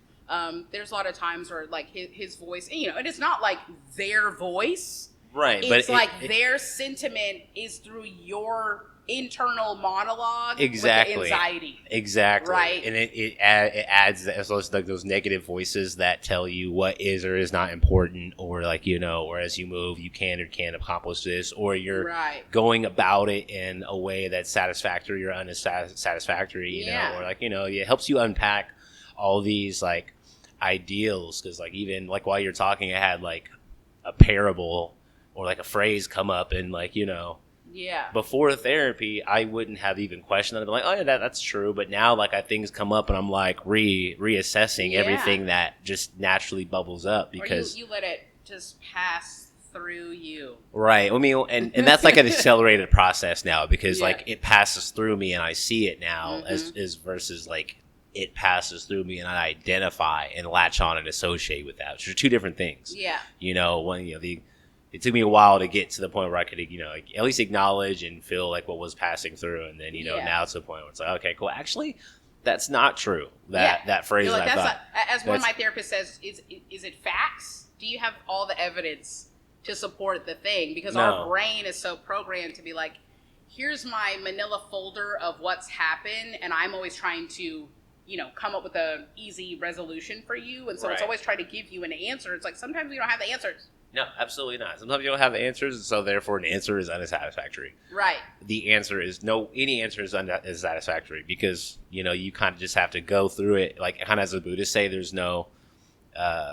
there's a lot of times where like his voice, and it's not like their voice, right? It's like their sentiment is through your internal monologue, exactly, with the anxiety, exactly, right? And it adds as well as like those negative voices that tell you what is or is not important, or like or as you move you can or can't accomplish this, or you're going about it in a way that's satisfactory or unsatisfactory, or like it helps you unpack all these like ideals, because like even like while you're talking, I had like a parable or like a phrase come up, and like before therapy, I wouldn't have even questioned it. I'd be like, oh yeah, that's true. But now, like, things come up, and I'm like reassessing everything that just naturally bubbles up, because or you let it just pass through you. Right. I mean, and that's like an accelerated process now, because like it passes through me and I see it now, as versus like it passes through me and I identify and latch on and associate with that, which are two different things. Yeah. It took me a while to get to the point where I could, at least acknowledge and feel like what was passing through. And then, now it's to the point where it's like, okay, cool. Actually, that's not true. That phrase like, I thought. As one of my therapists says, is it facts? Do you have all the evidence to support the thing? Because our brain is so programmed to be like, here's my manila folder of what's happened. And I'm always trying to, come up with an easy resolution for you. And so it's always trying to give you an answer. It's like, sometimes we don't have the answers. No, absolutely not. Sometimes you don't have the answers, and so therefore an answer is unsatisfactory. Right. The answer is any answer is unsatisfactory, because you kind of just have to go through it. Like kind of as the Buddhists say, there's no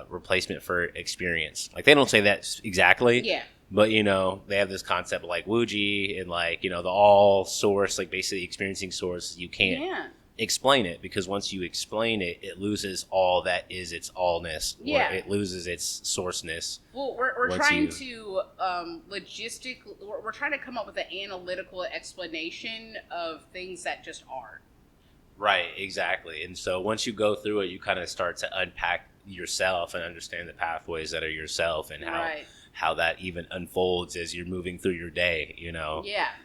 replacement for experience. Like they don't say that exactly. Yeah. But they have this concept of like Wuji and like the all source, like basically experiencing source. You can't explain it, because once you explain it, it loses all that is its allness, or it loses its sourceness. Well, we're trying to we're trying to come up with an analytical explanation of things that just are. Right, exactly. And so once you go through it, you kind of start to unpack yourself and understand the pathways that are yourself, and how that even unfolds as you're moving through your day.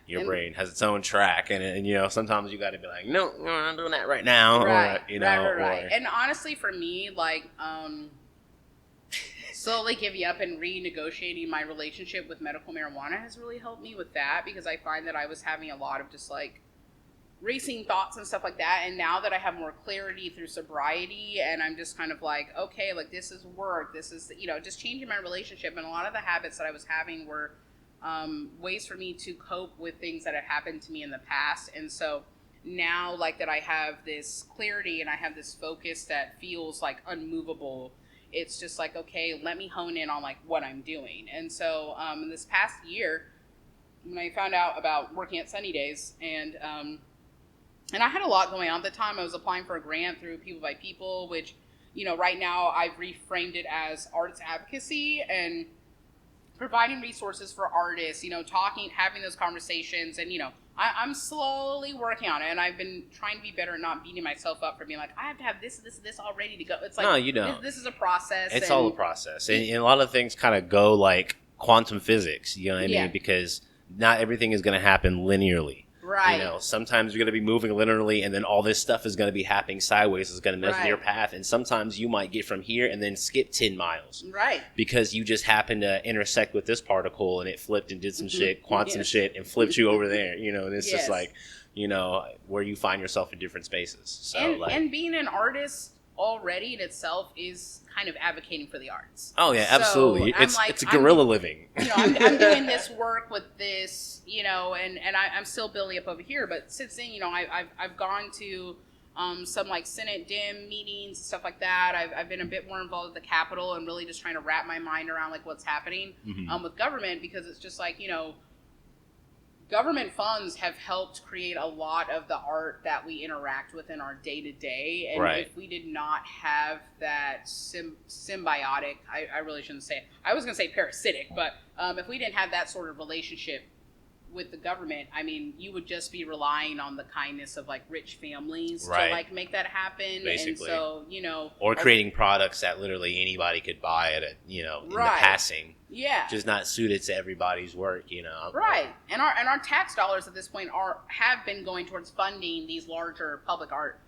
Your brain has its own track, and sometimes you got to be like, no, I'm not doing that right now. Right, or, right. And honestly, for me, like, slowly giving up and renegotiating my relationship with medical marijuana has really helped me with that, because I find that I was having a lot of just like racing thoughts and stuff like that. And now that I have more clarity through sobriety, and I'm just kind of like, okay, like this is work, this is, just changing my relationship. And a lot of the habits that I was having were ways for me to cope with things that had happened to me in the past. And so now, like, that I have this clarity and I have this focus that feels like unmovable, it's just like, okay, let me hone in on like what I'm doing. And so in this past year, when I found out about working at Sunny Days, and I had a lot going on at the time. I was applying for a grant through People by People, which, right now I've reframed it as arts advocacy, and providing resources for artists, having those conversations. And, I'm slowly working on it, and I've been trying to be better at not beating myself up for being like, I have to have this all ready to go. It's like, no, you don't. This is a process. It's all a process. And a lot of things kind of go like quantum physics, you know what I mean? Because not everything is going to happen linearly. Right. You know, sometimes you're going to be moving linearly, and then all this stuff is going to be happening sideways. It's going to mess with your path, and sometimes you might get from here and then skip 10 miles. Right. Because you just happened to intersect with this particle, and it flipped and did some shit, quantum shit, and flipped you over there. You know, and it's just like, you know, where you find yourself in different spaces. So, and being an artist already in itself is kind of advocating for the arts. Oh yeah, absolutely. So it's a guerrilla living. You know, I'm doing this work with this, you know, and I'm still building up over here. But since then, you know, I've gone to some like Senate Dem meetings and stuff like that. I've been a bit more involved with the Capitol and really just trying to wrap my mind around like what's happening with government, because it's just like, you know, government funds have helped create a lot of the art that we interact with in our day-to-day. And if we did not have that symbiotic, I really shouldn't say it. I was going to say parasitic, but if we didn't have that sort of relationship with the government, I mean, you would just be relying on the kindness of like rich families to like make that happen. Basically. And so, you know, or creating products that literally anybody could buy at a, you know, in the passing. Yeah. Just not suited to everybody's work, you know. Right. And our tax dollars at this point have been going towards funding these larger public art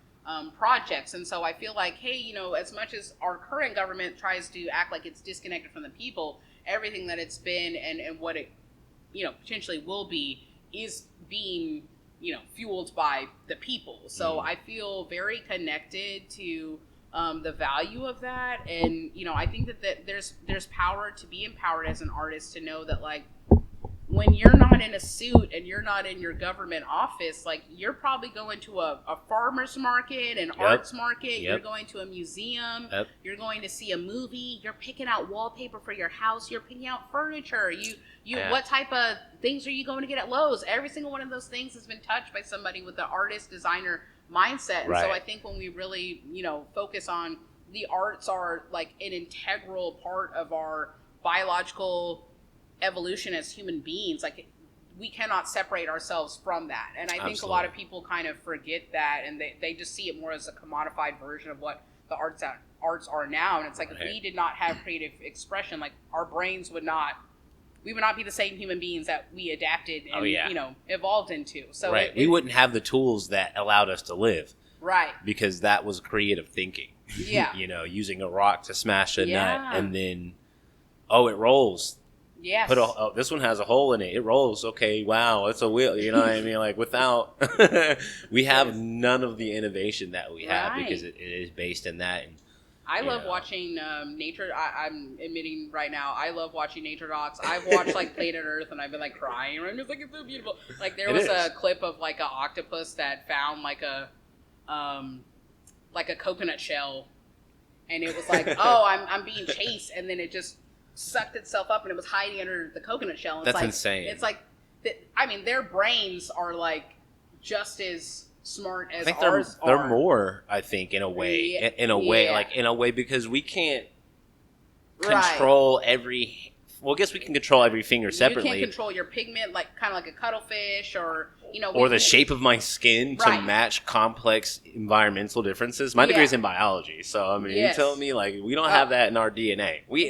projects. And so I feel like, hey, you know, as much as our current government tries to act like it's disconnected from the people, everything that it's been and what it, you know, potentially will be is being, you know, fueled by the people. So I feel very connected to the value of that. And, you know, I think that there's power to be empowered as an artist, to know that, like, when you're not in a suit and you're not in your government office, like, you're probably going to a farmer's market, an arts market, you're going to a museum, you're going to see a movie, you're picking out wallpaper for your house, you're picking out furniture, what type of things are you going to get at Lowe's? Every single one of those things has been touched by somebody with the artist, designer mindset. And so I think when we really, you know, focus on the arts are like an integral part of our biological evolution as human beings, like, we cannot separate ourselves from that. And I think a lot of people kind of forget that, and they just see it more as a commodified version of what the arts are now. And it's like, if we did not have creative expression, like, our brains would not be the same human beings that we adapted and you know, evolved into. So we wouldn't have the tools that allowed us to live, because that was creative thinking. You know, using a rock to smash a nut, and then it rolls. Yes. This one has a hole in it. It rolls. Okay, wow, it's a wheel. You know what I mean? Like, without, we have none of the innovation that we have, because it is based in that. And I love watching nature. I'm admitting right now, I love watching nature docs. I've watched like Planet Earth, and I've been like crying. I'm just like, it's so beautiful. Like, there was a clip of like an octopus that found like a coconut shell, and it was like, I'm being chased, and then it just sucked itself up, and it was hiding under the coconut shell. And That's insane. It's like, I mean, their brains are like just as smart as ours are. They're more, I think, in a way. In a way, because we can't control every. Well, I guess we can control every finger separately. You can't control your pigment, like kind of like a cuttlefish, or, you know, or the shape of my skin to match complex environmental differences. My degree is in biology, so I mean, you tell me, like, we don't have that in our DNA. We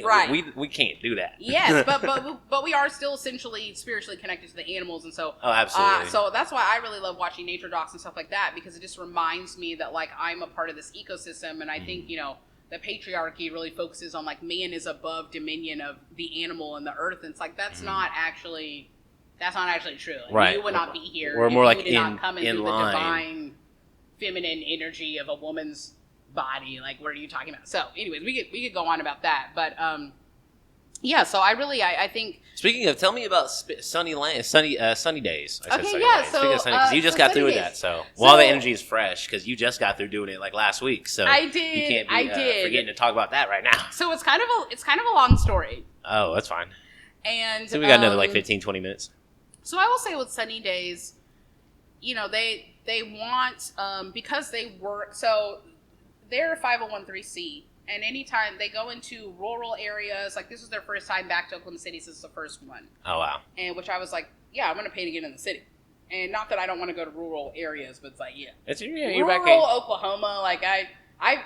can't do that. Yes, but we are still essentially spiritually connected to the animals, and so absolutely. So that's why I really love watching nature docs and stuff like that, because it just reminds me that, like, I'm a part of this ecosystem, and I think, you know, the patriarchy really focuses on, like, man is above dominion of the animal and the earth. And it's like, that's not actually true. Like, you would not be here. We're more like you did not come into the divine feminine energy of a woman's body. Like, what are you talking about? So anyways, we could go on about that. But so I think. Speaking of, tell me about sunny days. Speaking of sunny days, because you just got through with that. So while the energy is fresh, because you just got through doing it like last week. So I did. You can't be forgetting to talk about that right now. So it's kind of a long story. Oh, that's fine. And so we got another like 15, 20 minutes. So I will say with sunny days, you know, they want because they work. So they're a 501(c)(3), and anytime they go into rural areas, like, this is their first time back to Oklahoma City. This is the first one. Oh, wow. And which I was like, yeah, I'm going to pay to get in the city. And not that I don't want to go to rural areas, but it's like, you're back rural Oklahoma. Like, I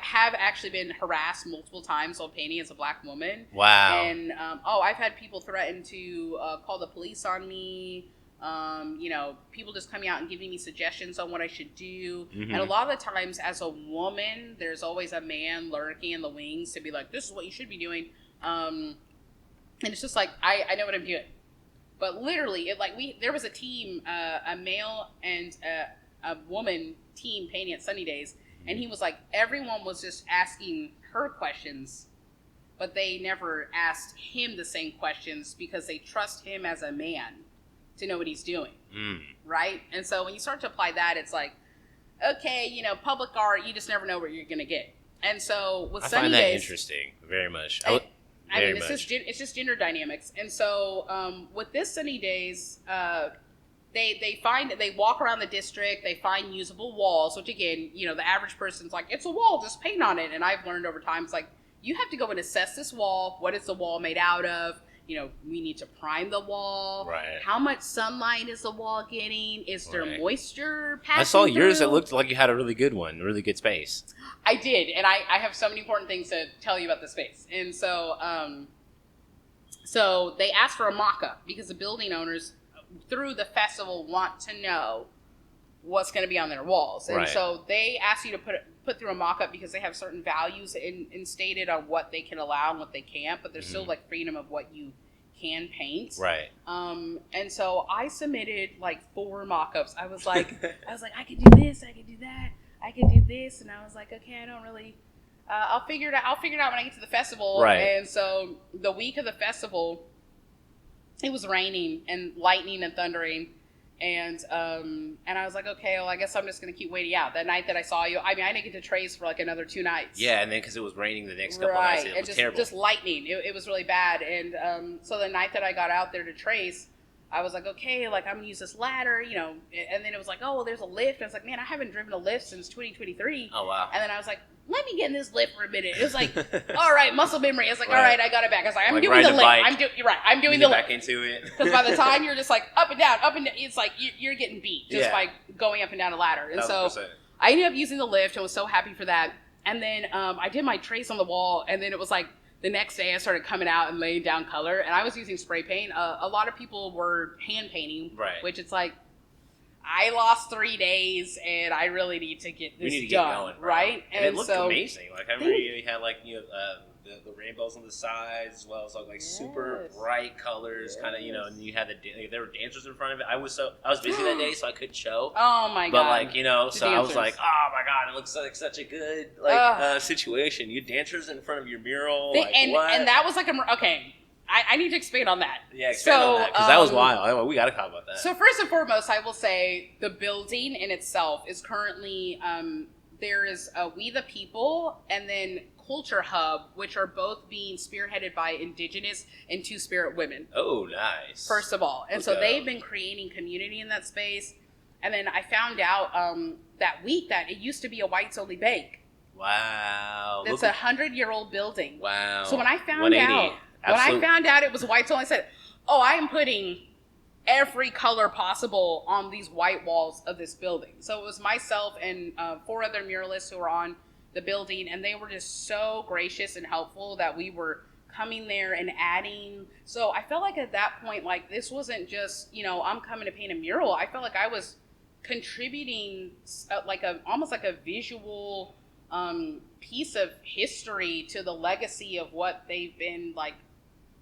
have actually been harassed multiple times while painting as a black woman. Wow. And I've had people threaten to call the police on me. People just coming out and giving me suggestions on what I should do. Mm-hmm. And a lot of the times as a woman, there's always a man lurking in the wings to be like, this is what you should be doing. And it's just like, I know what I'm doing. But literally, there was a team, a male and a woman team painting at Sunny Days. And he was like, everyone was just asking her questions, but they never asked him the same questions because they trust him as a man to know what he's doing. Right? And so when you start to apply that, it's like, okay, public art, you just never know what you're going to get. And so with Sunny Days... I find that interesting, very much. It's just gender dynamics. And so with this Sunny Days... They walk around the district, they find usable walls, which again, the average person's like, it's a wall, just paint on it. And I've learned over time, it's like, you have to go and assess this wall. What is the wall made out of? We need to prime the wall. Right. How much sunlight is the wall getting? Is there moisture passing I saw yours, through? it looked like you had a really good one, really good space. I did, and I have so many important things to tell you about the space. And so, so they asked for a mock-up because the building owners through the festival want to know what's going to be on their walls. And so they ask you to put through a mock-up because they have certain values instated on what they can allow and what they can't, but there's still like freedom of what you can paint. Right. And so I submitted like 4 mock-ups. I was like, I could do this, I could do that, I could do this. And I was like, okay, I don't really, I'll figure it out when I get to the festival. Right. And so the week of the festival, it was raining and lightning and thundering, and I was like, okay, well, I guess I'm just gonna keep waiting out. That night that I saw you, I didn't get to trace for like another 2 nights. Yeah, and then because it was raining the next couple nights, it was terrible. Just lightning. It was really bad, and so the night that I got out there to trace, I was like, okay, like I'm gonna use this ladder, and then it was like, oh, well, there's a lift. I was like, man, I haven't driven a lift since 2023. Oh wow. And then I was like, let me get in this lift for a minute. It was like, all right, muscle memory. I was like, all right, I got it back. I was like, I'm doing the lift. I'm doing the lift. Back into it. Because by the time you're just like up and down, it's like you're getting beat just by going up and down a ladder. And 100%. So I ended up using the lift and was so happy for that. And then I did my trace on the wall, and then it was like the next day I started coming out and laying down color, and I was using spray paint. A lot of people were hand painting, which it's like, I lost 3 days, and I really need to get this done, get going, right? And it looked amazing. Like I remember you had like the rainbows on the sides as well as like super bright colors, kind of and you had there were dancers in front of it. I was busy that day, so I couldn't show. Oh my god! But like so I was like, oh my god, it looks like such a good situation. You dancers in front of your mural, what? And that was like okay. I need to expand on that. Yeah, expand on that, because that was wild. We got to talk about that. So first and foremost, I will say the building in itself is currently, there is We the People and then Culture Hub, which are both being spearheaded by Indigenous and Two-Spirit women. Oh, nice. First of all. And so they've been creating community in that space. And then I found out that week that it used to be a whites-only bank. Wow. It's a 100-year-old building. Wow. So when I found out... Absolutely. When I found out it was white, I said, oh, I am putting every color possible on these white walls of this building. So it was myself and 4 other muralists who were on the building, and they were just so gracious and helpful that we were coming there and adding. So I felt like at that point, like this wasn't just, I'm coming to paint a mural. I felt like I was contributing almost like a visual piece of history to the legacy of what they've been like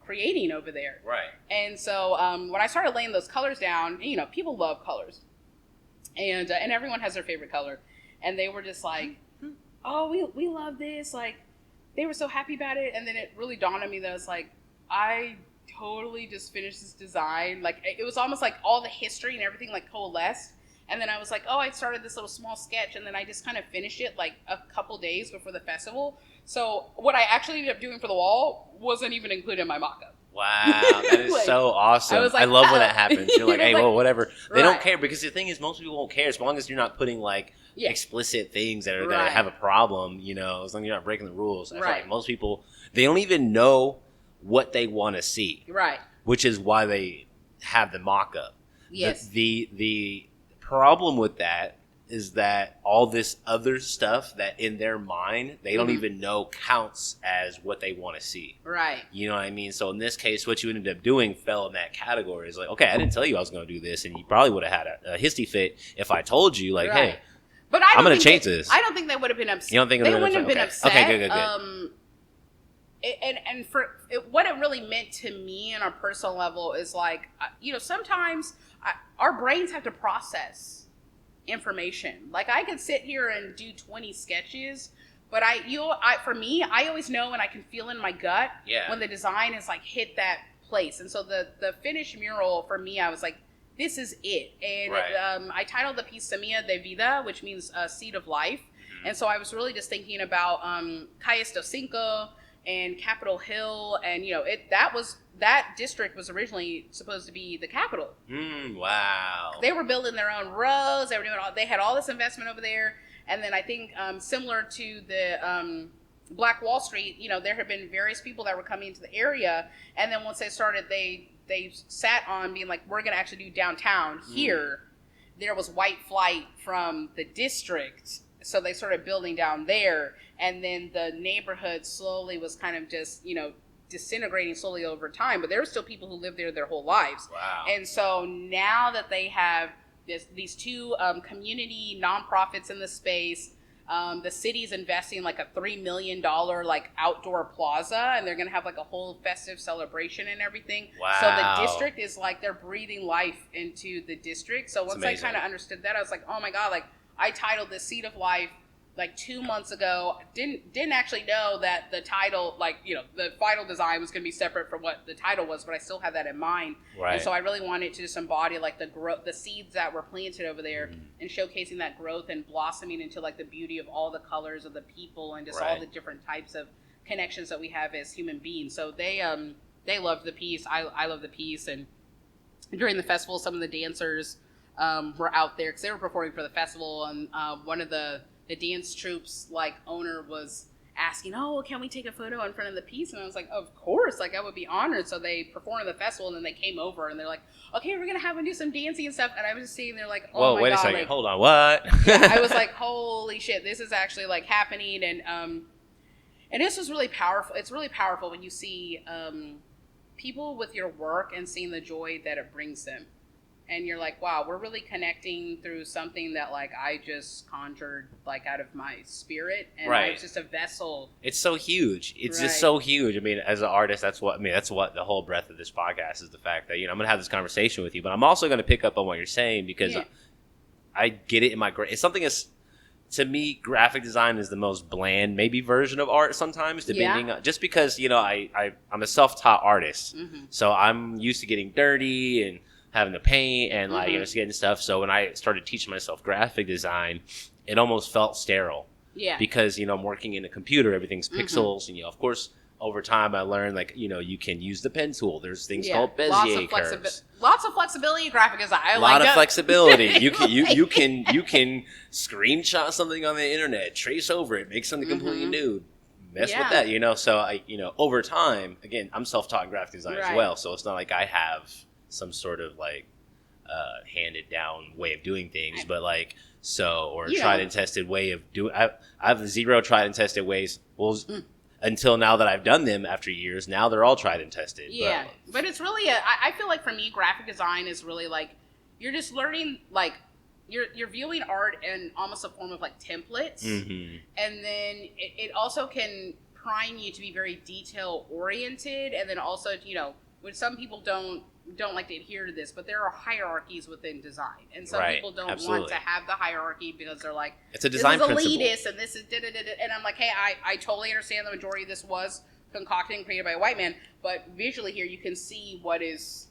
creating over there. Right. And so when I started laying those colors down, people love colors, and everyone has their favorite color, and they were just like, oh, we love this. Like they were so happy about it. And then it really dawned on me that it's like, I totally just finished this design. Like it was almost like all the history and everything like coalesced. And then I was like, oh, I started this little small sketch, and then I just kind of finished it like a couple days before the festival. So what I actually ended up doing for the wall wasn't even included in my mock-up. Wow, that is so awesome. I love when that happens. You're like, hey, well, whatever. They don't care, because the thing is, most people won't care as long as you're not putting like explicit things that are going to have a problem, as long as you're not breaking the rules. I feel like most people, they don't even know what they want to see. Right. Which is why they have the mock-up. Yes. The problem with that is that all this other stuff that in their mind they don't Mhm. even know counts as what they want to see. Right. You know what I mean? So in this case, what you ended up doing fell in that category. It's like, okay, I didn't tell you I was going to do this, and you probably would have had a hissy fit if I told you, like, Right. hey, But I'm going to change this. I don't think they would have been upset. You don't think they they wouldn't have been upset? Okay, good. And for what it really meant to me on a personal level is like, sometimes our brains have to process information. Like I could sit here and do 20 sketches, but for me, I always know and I can feel in my gut when the design is like hit that place. And so the finished mural for me, I was like, this is it. And I titled the piece Semilla de Vida, which means seed of life. Mm-hmm. And so I was really just thinking about Calles del Cinco and Capitol Hill, and that district was originally supposed to be the capital. Wow. They were building their own roads. They had all this investment over there, and then I think similar to the Black Wall Street, there had been various people that were coming into the area, and then once they started, they sat on being like, we're going to actually do downtown here. There was white flight from the district. So they started building down there, and then the neighborhood slowly was kind of just, disintegrating slowly over time. But there were still people who lived there their whole lives. Wow. And so now that they have these two community nonprofits in the space, the city's investing like a $3 million like outdoor plaza, and they're going to have like a whole festive celebration and everything. Wow. So the district is like, they're breathing life into the district. So once I kind of understood that, I was like, oh my God, like, I titled this Seed of Life like 2 months ago. Didn't actually know that the title, the final design was going to be separate from what the title was, but I still had that in mind. Right. And so I really wanted to just embody like the seeds that were planted over there, and showcasing that growth and blossoming into like the beauty of all the colors of the people and just all the different types of connections that we have as human beings. So they loved the piece. I love the piece. And during the festival, some of the dancers were out there because they were performing for the festival, and one of the dance troops owner was asking, oh, can we take a photo in front of the piece? And I was like, of course, I would be honored. So they performed at the festival, and then they came over and they're like, okay, we're gonna have them do some dancing and stuff. And I was just sitting there like, oh, whoa, my wait God, a second, hold on, what? I was like, holy shit, this is actually happening. And this was really powerful. It's really powerful when you see people with your work and seeing the joy that it brings them. And you're like, wow, we're really connecting through something that I just conjured out of my spirit, and I was just a vessel. It's so huge. It's just so huge. I mean, as an artist, that's what the whole breadth of this podcast is, the fact that I'm going to have this conversation with you, but I'm also going to pick up on what you're saying, because I get it in my it's something that's, to me, graphic design is the most bland maybe version of art sometimes, depending on, just because I'm a self-taught artist, so I'm used to getting dirty and having to paint and just getting stuff. So when I started teaching myself graphic design, it almost felt sterile. Yeah. Because I'm working in a computer, everything's pixels, and of course over time I learned you can use the pen tool. There's things called Bezier curves. Lots of flexibility in graphic design. A lot of flexibility. You can screenshot something on the internet, trace over it, make something completely new. Mess with that, So over time, again, I'm self-taught in graphic design as well, so it's not like I have some sort of handed down way of doing things, but tried and tested way of doing. I have zero tried and tested ways. Well, until now that I've done them after years, now they're all tried and tested. Yeah, but it's really I feel like for me, graphic design is really you're just learning you're viewing art in almost a form of templates, and then it also can prime you to be very detail oriented, and then also when some people don't like to adhere to this, but there are hierarchies within design, and some people don't want to have the hierarchy because they're like, it's a design this is principle. elitist and this is and I'm like, hey, I totally understand the majority of this was concocted and created by a white man, but visually here you can see what is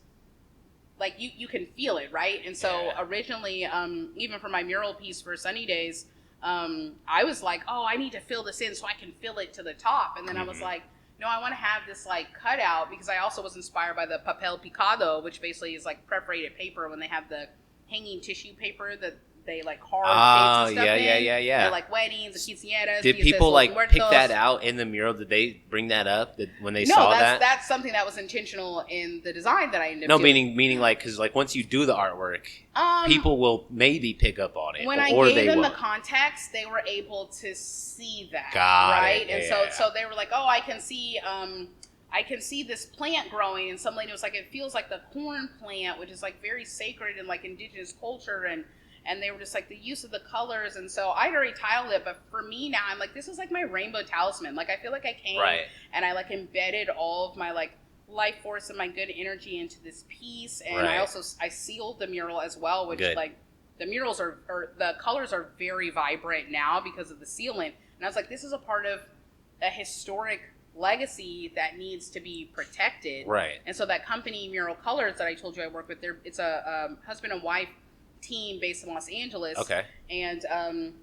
you can feel it, right? And so originally, even for my mural piece for Sunny Days, I was like, oh, I need to fill this in so I can fill it to the top, and then I was like, no, I want to have this cutout, because I also was inspired by the papel picado, which basically is perforated paper when they have the hanging tissue paper that they like carve shapes and stuff yeah. They're like weddings, quinceañeras. Did people like pick that out in the mural? Did they bring that up when they saw that? No, that's something that was intentional in the design that I ended up doing. Meaning like, because like once you do the artwork, people will maybe pick up on it. When I gave them the context, they were able to see that. Right? And so they were like, oh, I can see this plant growing, and some lady was like, it feels like the corn plant, which is like very sacred in like indigenous culture, and they were just like the use of the colors, and so I'd already tiled it, but for me now, I'm like, this is like my rainbow talisman. Like I feel like I came and I like embedded all of my like life force and my good energy into this piece, and I sealed the mural as well, which like the murals or the colors are very vibrant now because of the sealant, and I was like, this is a part of a historic legacy that needs to be protected. Right. And so that company, Mural Colors, that I told you I work with, it's a husband and wife team based in Los Angeles. Okay. And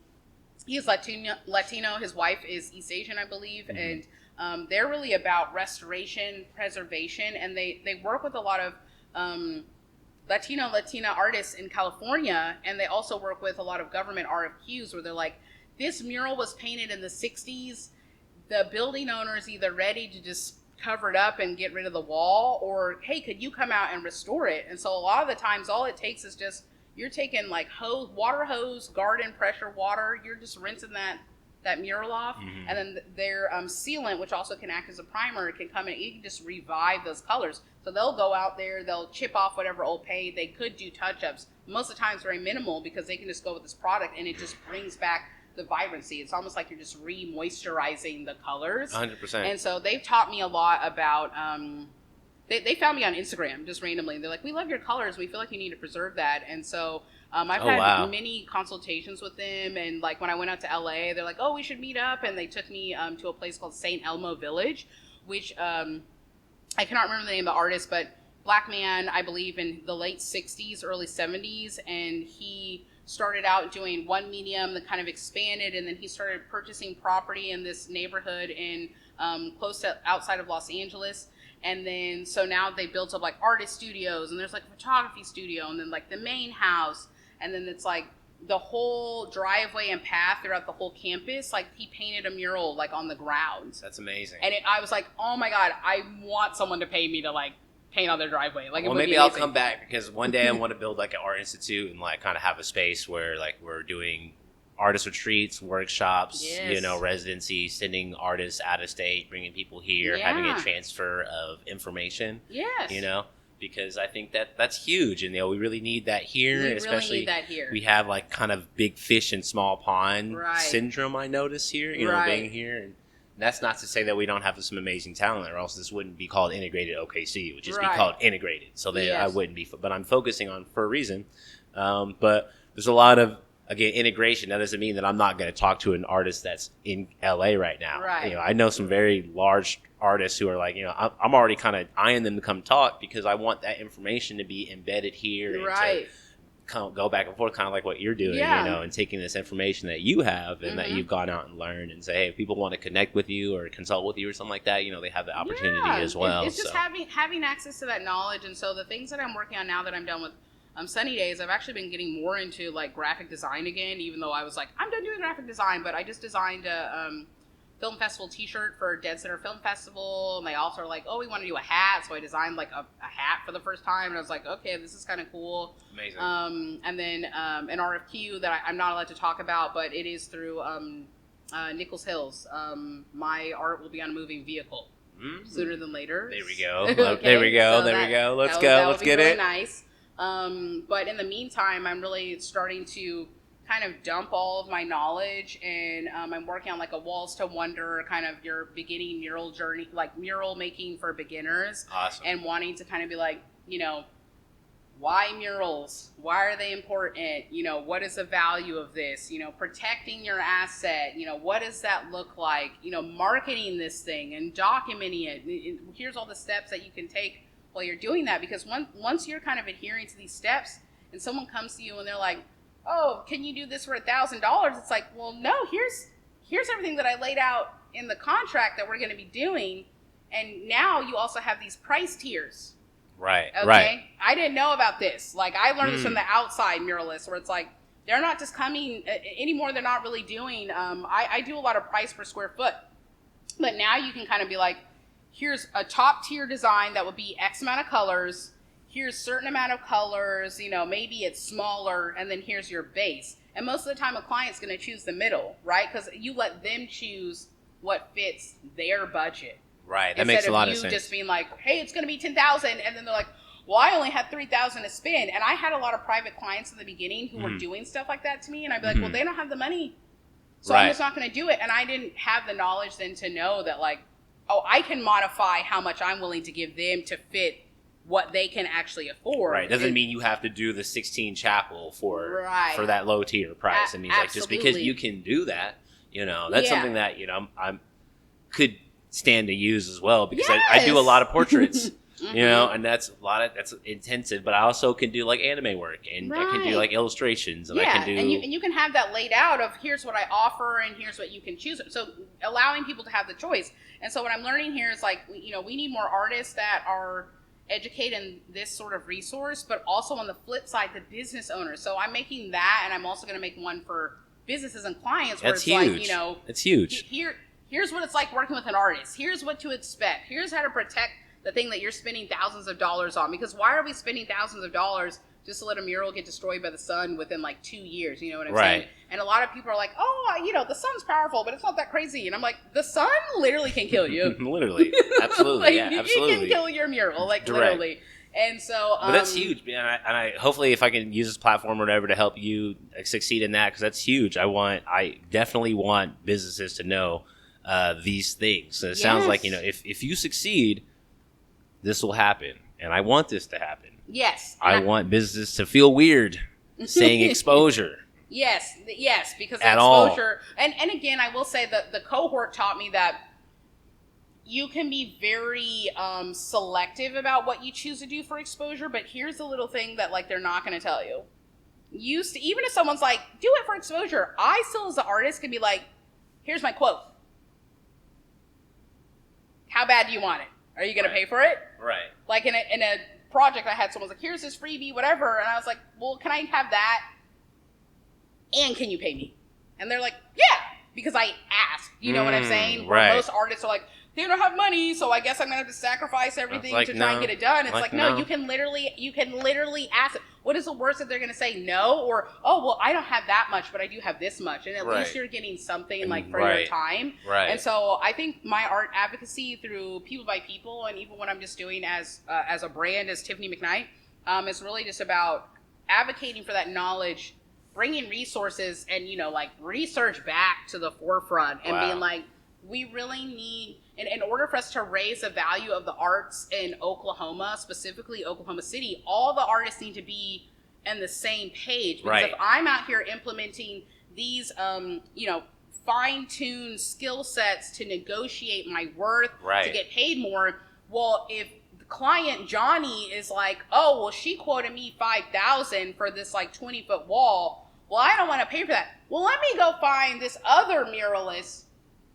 he's Latino. His wife is East Asian, I believe. Mm-hmm. And they're really about restoration, preservation, and they work with a lot of Latina artists in California, and they also work with a lot of government RFQs where they're like, this mural was painted in the 60s. The building owner is either ready to just cover it up and get rid of the wall, or hey, could you come out and restore it? And so a lot of the times all it takes is just you're taking like water hose, garden pressure water, you're just rinsing that mural off, mm-hmm. and then their sealant, which also can act as a primer, can come in, you can just revive those colors. So they'll go out there, they'll chip off whatever old paint, they could do touch-ups, most of the times very minimal, because they can just go with this product and it just brings back the vibrancy. It's almost like you're just re-moisturizing the colors. 100%. And so they've taught me a lot about, they found me on Instagram just randomly. They're like, we love your colors. We feel like you need to preserve that. And so I've had many consultations with them. And like when I went out to LA, they're like, oh, we should meet up. And they took me to a place called St. Elmo Village, which I cannot remember the name of the artist, but Black man, I believe in the late 60s, early 70s. And he started out doing one medium that kind of expanded, and then he started purchasing property in this neighborhood in close to outside of Los Angeles. And then so now they built up like artist studios, and there's like a photography studio, and then like the main house, and then it's like the whole driveway and path throughout the whole campus, like he painted a mural like on the ground. That's amazing. And I was like, oh my God, I want someone to pay me to like paint on their driveway. Like, well, maybe I'll come back, because one day I want to build like an art institute and like kind of have a space where like we're doing artist retreats, workshops, residencies, sending artists out of state, bringing people here, having a transfer of information. Yes. Because I think that's huge, and we really need that here. Especially we have like kind of big fish in small pond syndrome. I notice here, being here. And that's not to say that we don't have some amazing talent, or else this wouldn't be called Integrated OKC. It would just be called Integrated. So I wouldn't be, but I'm focusing on for a reason. But there's a lot of, again, integration. That doesn't mean that I'm not going to talk to an artist that's in LA right now. Right. I know some very large artists who are like, I'm already kind of eyeing them to come talk, because I want that information to be embedded here. And to go back and forth, kind of like what you're doing, and taking this information that you have and that you've gone out and learned, and say, hey, if people want to connect with you or consult with you or something like that, they have the opportunity as well. It's just having access to that knowledge. And so the things that I'm working on now that I'm done with Sunny Days, I've actually been getting more into like graphic design again, even though I was like, I'm done doing graphic design, but I just designed a film festival t-shirt for Dead Center Film Festival, and they also are like, oh, we want to do a hat, so I designed like a hat for the first time, and I was like, okay, this is kind of cool. Amazing. And then an RFQ that I'm not allowed to talk about, but it is through Nichols Hills. My art will be on a moving vehicle sooner than later. There we go. Okay. There we go. Let's go. Let's get really it. Nice. But in the meantime, I'm really starting to kind of dump all of my knowledge, and I'm working on like a Walls to Wonder, kind of your beginning mural journey, like mural making for beginners. Awesome. And wanting to kind of be like, why murals? Why are they important? What is the value of this? Protecting your asset. What does that look like? Marketing this thing and documenting it. Here's all the steps that you can take while you're doing that, because once you're kind of adhering to these steps, and someone comes to you and they're like, oh, can you do this for $1,000? It's like, well, no, here's everything that I laid out in the contract that we're going to be doing. And now you also have these price tiers. Right. Okay. Right. I didn't know about this. Like, I learned this from the outside muralists, where it's like, they're not just coming anymore. They're not really doing, I do a lot of price per square foot, but now you can kind of be like, here's a top tier design that would be X amount of colors. Here's certain amount of colors, maybe it's smaller, and then here's your base. And most of the time a client's going to choose the middle, right? Because you let them choose what fits their budget. Right. That makes a lot of sense. Instead of you just being like, hey, it's going to be $10,000. And then they're like, well, I only had $3,000 to spend. And I had a lot of private clients in the beginning who were doing stuff like that to me. And I'd be like, well, they don't have the money. So I'm just not going to do it. And I didn't have the knowledge then to know that, like, oh, I can modify how much I'm willing to give them to fit what they can actually afford. Right. Doesn't mean you have to do the 16 chapel for that low tier price. It means like just because you can do that, that's something that, I'm could stand to use as well, because I do a lot of portraits, and that's intensive, but I also can do like anime work, and I can do like illustrations, and I can do and you can have that laid out of here's what I offer and here's what you can choose. So allowing people to have the choice. And so what I'm learning here is like, we need more artists that are educated in this sort of resource, but also on the flip side, the business owners. So I'm making that, and I'm also going to make one for businesses and clients where that's it's huge. like, it's huge. Here's what it's like working with an artist. Here's what to expect. Here's how to protect the thing that you're spending thousands of dollars on. Because why are we spending thousands of dollars just to let a mural get destroyed by the sun within like 2 years? You know what I'm saying? And a lot of people are like, oh, the sun's powerful, but it's not that crazy. And I'm like, the sun literally can kill you. Literally. Absolutely. Absolutely. It can kill your mural, like direct. Literally. And so, but that's huge, and I hopefully if I can use this platform or whatever to help you succeed in that, because that's huge. I definitely want businesses to know these things. So it sounds like if you succeed, this will happen, and I want this to happen. Yes, I want businesses to feel weird saying exposure. Yes, because at exposure, all. And again, I will say that the cohort taught me that you can be very selective about what you choose to do for exposure, but here's the little thing that like they're not going to tell you. Even if someone's like, do it for exposure, I still as an artist can be like, here's my quote. How bad do you want it? Are you going to pay for it? Right. Like in a project I had, someone was like, here's this freebie, whatever, and I was like, well, can I have that? And can you pay me? And they're like, yeah, because I asked. You know what I'm saying? Where most artists are like, they don't have money, so I guess I'm gonna have to sacrifice everything to try and get it done. It's like, no, you can literally ask it. What is the worst that they're gonna say? No, or oh well, I don't have that much, but I do have this much, and at least you're getting something like for your time. Right. And so I think my art advocacy through People by People, and even what I'm just doing as a brand as Tiffany McKnight, is really just about advocating for that knowledge, bringing resources, and like research back to the forefront, and being like, we really need. In order for us to raise the value of the arts in Oklahoma, specifically Oklahoma City, all the artists need to be on the same page. Because if I'm out here implementing these, fine-tuned skill sets to negotiate my worth, to get paid more, well, if the client Johnny is like, oh, well, she quoted me $5,000 for this like 20-foot wall. Well, I don't want to pay for that. Well, let me go find this other muralist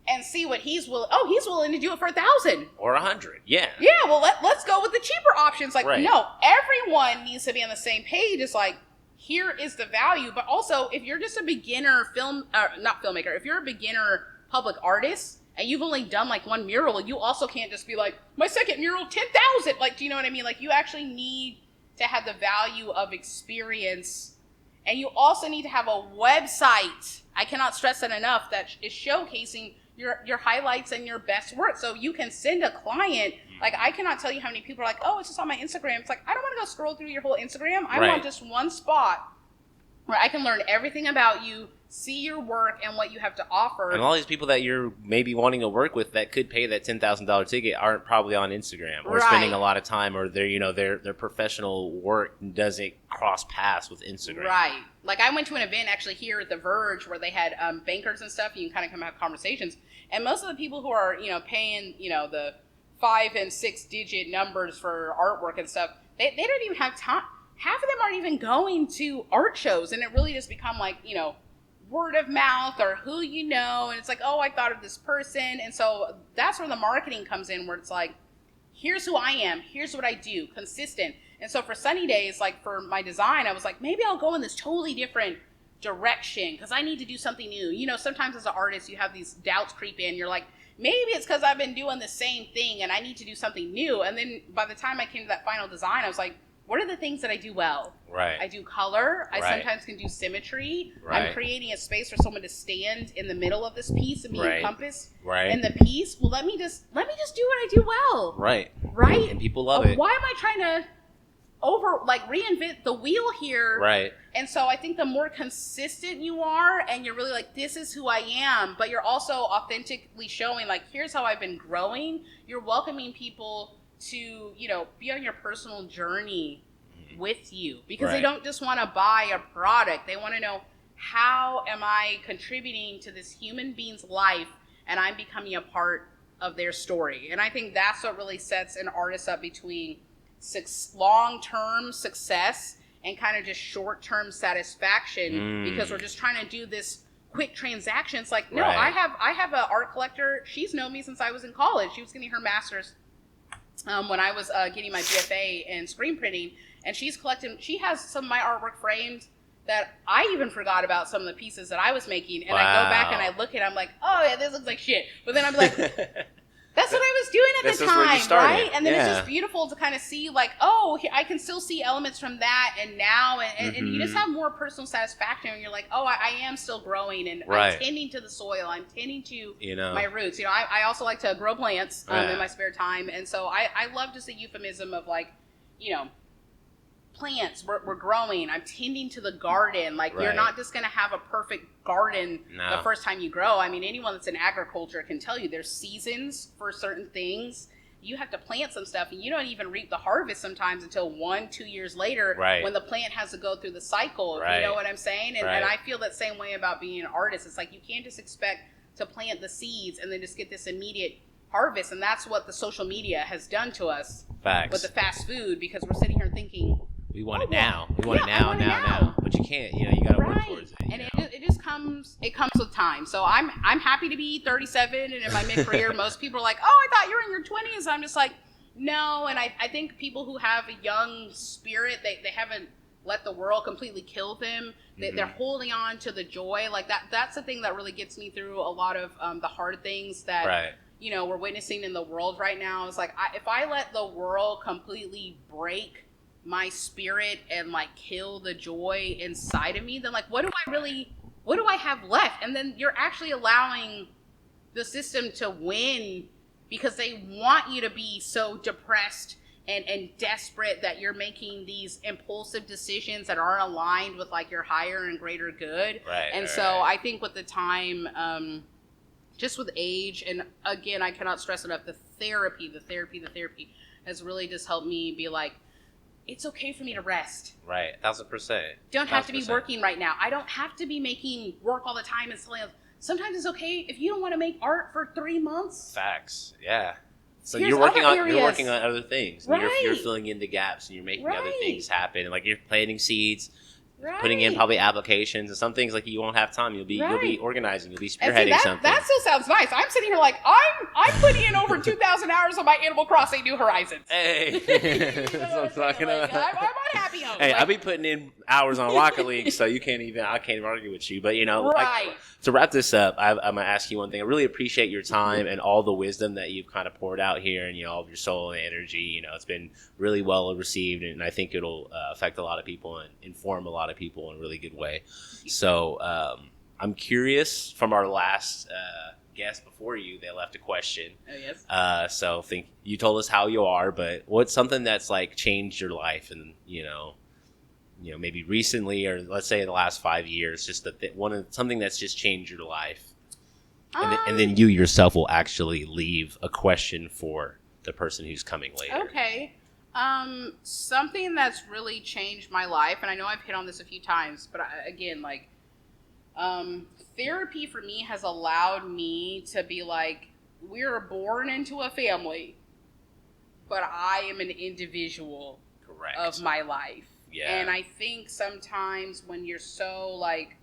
and see what he's willing. Oh, he's willing to do it for $1,000 or $100. Yeah. Yeah. Well, let's go with the cheaper options. Like, no, everyone needs to be on the same page. It's like, here is the value. But also, if you're just a beginner not filmmaker, if you're a beginner public artist and you've only done like one mural, you also can't just be like, my second mural, 10,000. Like, do you know what I mean? Like, you actually need to have the value of experience, and you also need to have a website. I cannot stress that enough. That is showcasing your highlights and your best work. So you can send a client, like I cannot tell you how many people are like, oh, it's just on my Instagram. It's like, I don't want to go scroll through your whole Instagram. I want just one spot where I can learn everything about you, see your work and what you have to offer. And all these people that you're maybe wanting to work with that could pay that $10,000 ticket aren't probably on Instagram or spending a lot of time, or their professional work doesn't cross paths with Instagram. Right. Like I went to an event actually here at The Verge where they had bankers and stuff. You can kind of come have conversations. And most of the people who are, paying, the 5 and 6 digit numbers for artwork and stuff, they don't even have time. Half of them aren't even going to art shows, and it really just become like, word of mouth or who you know, and it's like, oh, I thought of this person. And so that's where the marketing comes in, where it's like, here's who I am, here's what I do, consistent. And so for Sunny Days, like for my design, I was like, maybe I'll go in this totally different direction, because I need to do something new. You know, sometimes as an artist, you have these doubts creep in. You're like, maybe it's because I've been doing the same thing and I need to do something new. And then by the time I came to that final design, I was like, what are the things that I do well? Right. I do color. I Right. sometimes can do symmetry. Right. I'm creating a space for someone to stand in the middle of this piece and be Right. encompassed Right. in the piece. Well, let me just do what I do well. Right. Right. And people love it. Why am I trying to reinvent the wheel here? Right. And so I think the more consistent you are, and you're really like, this is who I am, but you're also authentically showing, like, here's how I've been growing. You're welcoming people to, you know, be on your personal journey with you, because they Right. don't just want to buy a product. They want to know, how am I contributing to this human being's life, and I'm becoming a part of their story. And I think that's what really sets an artist up between long-term success and kind of just short-term satisfaction, because we're just trying to do this quick transaction. It's like, no, Right. I have an art collector. She's known me since I was in college. She was getting her master's when I was getting my BFA in screen printing, and she has some of my artwork framed that I even forgot about some of the pieces that I was making. And I go back and I look at it, I'm like, oh yeah, this looks like shit. But then I'm like, that's what I was doing at This the is where you time, started. right? And then it's Yeah. just beautiful to kind of see, like, oh, I can still see elements from that and now, and you just have more personal satisfaction when you're like, oh, I am still growing, and Right. I'm tending to the soil, I'm tending to You know. my roots. You know, I also like to grow plants Yeah. in my spare time, and so I love just the euphemism of, like, you know, plants, we're growing, I'm tending to the garden. Like, you're Right. not just going to have a perfect garden No. the first time you grow. I mean, anyone that's in agriculture can tell you there's seasons for certain things. You have to plant some stuff, and you don't even reap the harvest sometimes until 1-2 years later, Right. when the plant has to go through the cycle. Right. You know what I'm saying? And Right. I feel that same way about being an artist. It's like, you can't just expect to plant the seeds and then just get this immediate harvest. And that's what the social media has done to us Facts. with the fast food, because we're sitting here thinking, We want it well, now. We want yeah, it I now, want it now, now. now. But you can't. You know, you got to work towards it. And it just comes with time. So I'm happy to be 37 and in my mid-career. Most people are like, oh, I thought you were in your 20s. I'm just like, no. And I think people who have a young spirit, they haven't let the world completely kill them. They're holding on to the joy. Like, that's the thing that really gets me through a lot of the hard things that Right. you know, we're witnessing in the world right now. Is like, if I let the world completely break my spirit and, like, kill the joy inside of me, then, like, what do I have left? And then you're actually allowing the system to win, because they want you to be so depressed and desperate that you're making these impulsive decisions that aren't aligned with, like, your higher and greater good. Right. And so right. I think with the time, just with age, and again, I cannot stress enough, the therapy has really just helped me be like, it's okay for me to rest. Right. 1,000%. Don't have to be 1,000%. working right now. I don't have to be making work all the time and selling. Sometimes it's okay if you don't want to make art for 3 months. Facts. Yeah. So Here's you're working other on areas. other things. And you're Right. filling in the gaps, and you're making other Right. things happen. And, like, you're planting seeds, Right. putting in probably applications, and some things, like, you won't have time. You'll be Right. organizing. You'll be And see, spearheading something. that still sounds nice. I'm sitting here like, I'm putting in over 2,000 hours on my Animal Crossing New Horizons. Hey. That's what I'm talking Like, about. I'm on Happy Home. Hey, Like, I be putting in hours on Rocket League, so I can't even argue with you. But, you know, right. to wrap this up, I'm going to ask you one thing. I really appreciate your time and all the wisdom that you've kind of poured out here, and, you know, all of your soul and energy. You know, it's been really well received, and I think it'll affect a lot of people and inform a lot of people in a really good way. So I'm curious, from our last guest before you, they left a question. Oh, yes. So think you told us how you are, but what's something that's, like, changed your life, and you know, maybe recently, or let's say the last 5 years, just something that's just changed your life, and then you yourself will actually leave a question for the person who's coming later. Okay. Something that's really changed my life, and I know I've hit on this a few times, but again, like, therapy for me has allowed me to be like, we're born into a family, but I am an individual Correct. of my life. Yeah. And I think sometimes when you're so, like,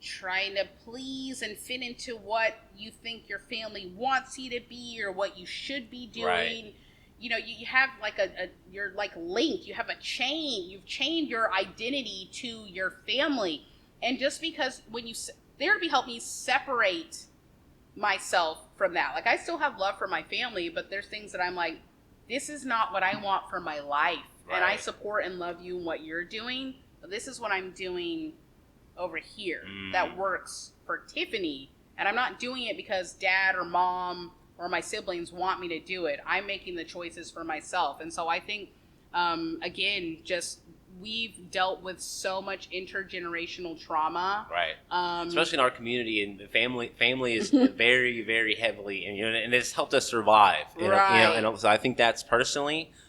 trying to please and fit into what you think your family wants you to be or what you should be doing, Right. you know, you have like you're like linked, you have a chain, you've chained your identity to your family. And just because therapy helped me separate myself from that. Like, I still have love for my family, but there's things that I'm like, this is not what I want for my life. Right. And I support and love you and what you're doing, but this is what I'm doing over here that works for Tiffany. And I'm not doing it because dad or mom or my siblings want me to do it. I'm making the choices for myself. And so I think, again, just we've dealt with so much intergenerational trauma, right? Especially in our community, and the family is very, very heavily, and it's helped us survive. Right. And so I think that's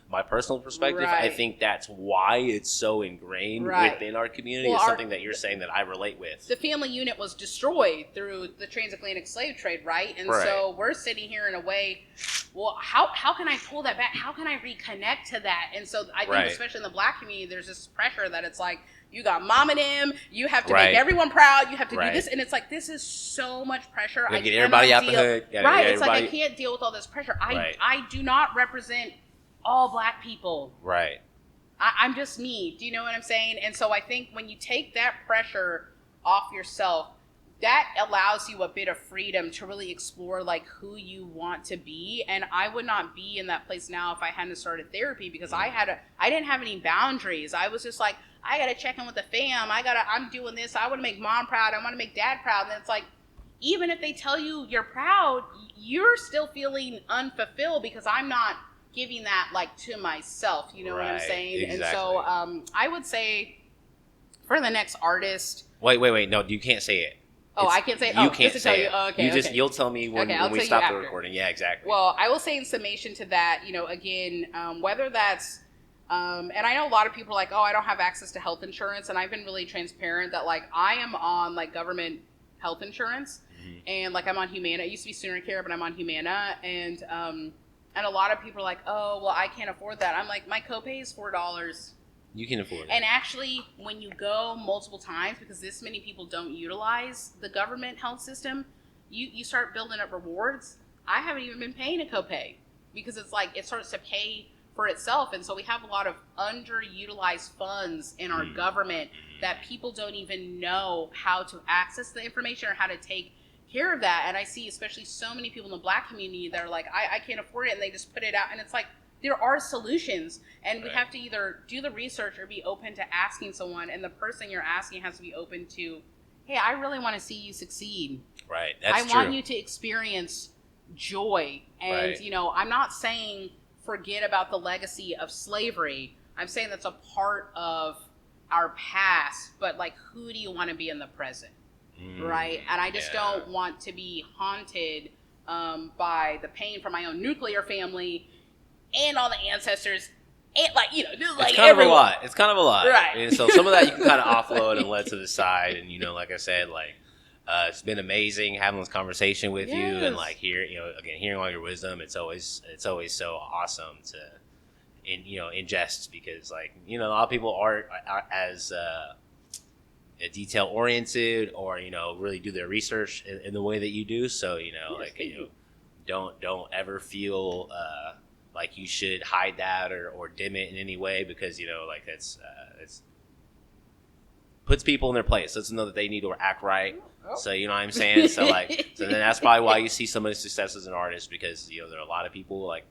my personal perspective. Right. I think that's why it's so ingrained within our community. It's something that you're saying that I relate with. The family unit was destroyed through the transatlantic slave trade, right? And so we're sitting here in a way, well, how can I pull that back? How can I reconnect to that? And so I think especially in the Black community, there's this pressure that it's like, you got mom and him, you have to make everyone proud, you have to do this. And it's like, this is so much pressure. I get everybody out the hood. It's like, I can't deal with all this pressure. I do not represent all Black people. Right. I'm just me. Do you know what I'm saying? And so I think when you take that pressure off yourself, that allows you a bit of freedom to really explore like who you want to be. And I would not be in that place now if I hadn't started therapy, because I didn't have any boundaries. I was just like, I got to check in with the fam. I'm doing this. I want to make mom proud. I want to make dad proud. And then it's like, even if they tell you you're proud, you're still feeling unfulfilled because I'm not giving that like to myself, you know what I'm saying? Exactly. And so I would say for the next artist. Wait, no, you can't say it. Oh, I can't say it. You can't say it. Okay, You'll tell me when we stop the recording. Yeah, exactly. Well, I will say in summation to that, again, whether that's and I know a lot of people are like, oh, I don't have access to health insurance, and I've been really transparent that like I am on like government health insurance, and like I'm on Humana. It used to be Sooner Care, but I'm on Humana, and a lot of people are like, oh, well, I can't afford that. I'm like, my copay is $4. You can afford it. And actually, when you go multiple times, because this many people don't utilize the government health system, you start building up rewards. I haven't even been paying a copay because it's like it starts to pay for itself. And so we have a lot of underutilized funds in our government that people don't even know how to access the information or how to take care of that. And I see especially so many people in the Black community that are like, I can't afford it, and they just put it out. And it's like, there are solutions, and we have to either do the research or be open to asking someone, and the person you're asking has to be open to, hey, I really want to see you succeed. Right. I want you to experience joy. And, I'm not saying forget about the legacy of slavery. I'm saying that's a part of our past, but like, who do you want to be in the present? Right? And I just don't want to be haunted by the pain from my own nuclear family and all the ancestors, and like, it's kind of a lot. It's kind of a lot. Right. And so some of that you can kind of offload and let to the side. And, like I said, like, it's been amazing having this conversation with you, and like hearing all your wisdom. It's always so awesome to, ingest, because like, a lot of people aren't as, detail oriented or, really do their research in the way that you do. So, don't ever feel, like you should hide that or dim it in any way, because like it's puts people in their place. Lets them know that they need to act right. So you know what I'm saying. So then that's probably why you see so many successes in artists, because there are a lot of people like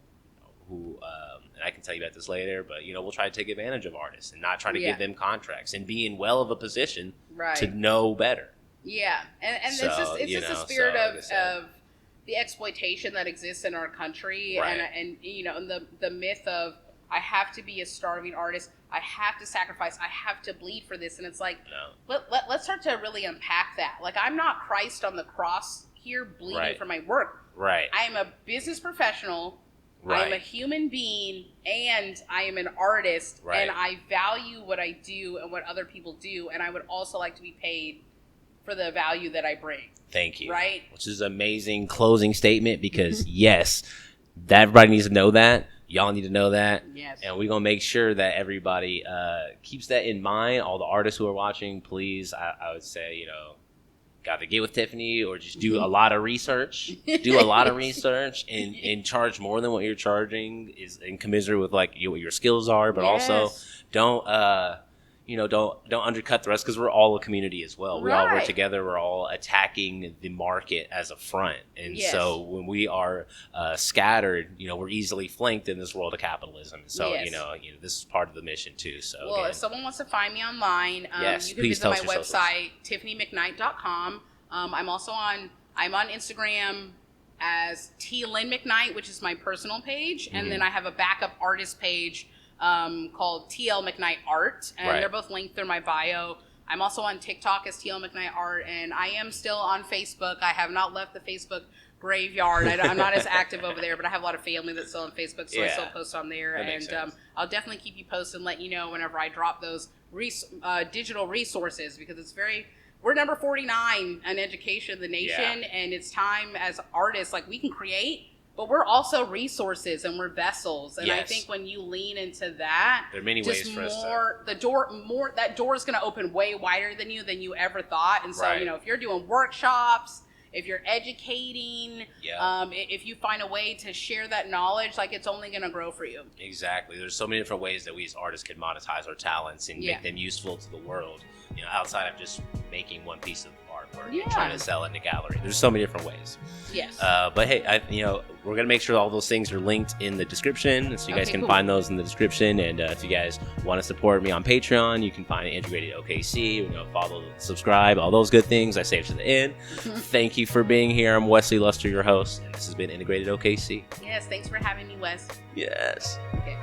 who and I can tell you about this later, but we'll try to take advantage of artists and not try to give them contracts and be in well of a position to know better. Yeah, and so, it's just a spirit of the exploitation that exists in our country, and the myth of I have to be a starving artist, I have to sacrifice, I have to bleed for this, and it's like let's start to really unpack that. Like, I'm not Christ on the cross here bleeding for my work. Right. I am a business professional. Right. I am a human being, and I am an artist, and I value what I do and what other people do, and I would also like to be paid for the value that I bring. Thank you. Right? Which is an amazing closing statement, because yes, that everybody needs to know that. Y'all need to know that. Yes. And we're going to make sure that everybody keeps that in mind. All the artists who are watching, please, I would say, got to get with Tiffany, or just do a lot of research. Do a lot of research and charge more than what you're charging, and commiserate with like what your skills are, but also don't don't undercut the rest, because we're all a community as well. We all work Right. together. We're all attacking the market as a front. And Yes. so when we are scattered, we're easily flanked in this world of capitalism. So, Yes. this is part of the mission too. So Well, again, if someone wants to find me online, Yes, you can please visit tell my us your socials. website, tiffanyMcKnight.com. I'm also I'm on Instagram as T. Lynn McKnight, which is my personal page. And then I have a backup artist page called TL McKnight Art. And Right. they're both linked through my bio. I'm also on TikTok as TL McKnight Art. And I am still on Facebook. I have not left the Facebook graveyard. I'm not as active over there, but I have a lot of family that's still on Facebook, so I still post on there. That makes And sense. I'll definitely keep you posted and let you know whenever I drop those digital resources, because we're number 49 in education in the nation, and it's time as artists, like, we can create, but we're also resources and we're vessels. And I Yes. think when you lean into that, there are many ways for us to. that door is going to open way wider than you ever thought. And so, Right. if you're doing workshops, if you're educating, Yeah. if you find a way to share that knowledge, like, it's only going to grow for you. Exactly. There's so many different ways that we as artists can monetize our talents and make them useful to the world, outside of just making one piece of artwork and trying to sell it in a gallery. There's so many different ways. Yes. But hey, we're going to make sure all those things are linked in the description, so you guys can cool. find those in the description. And if you guys want to support me on Patreon, you can find Integrated OKC, follow, subscribe, all those good things I saved to the end. Thank you for being here. I'm Wesley Luster, your host, and this has been Integrated OKC. Yes, thanks for having me, Wes. Yes. Okay.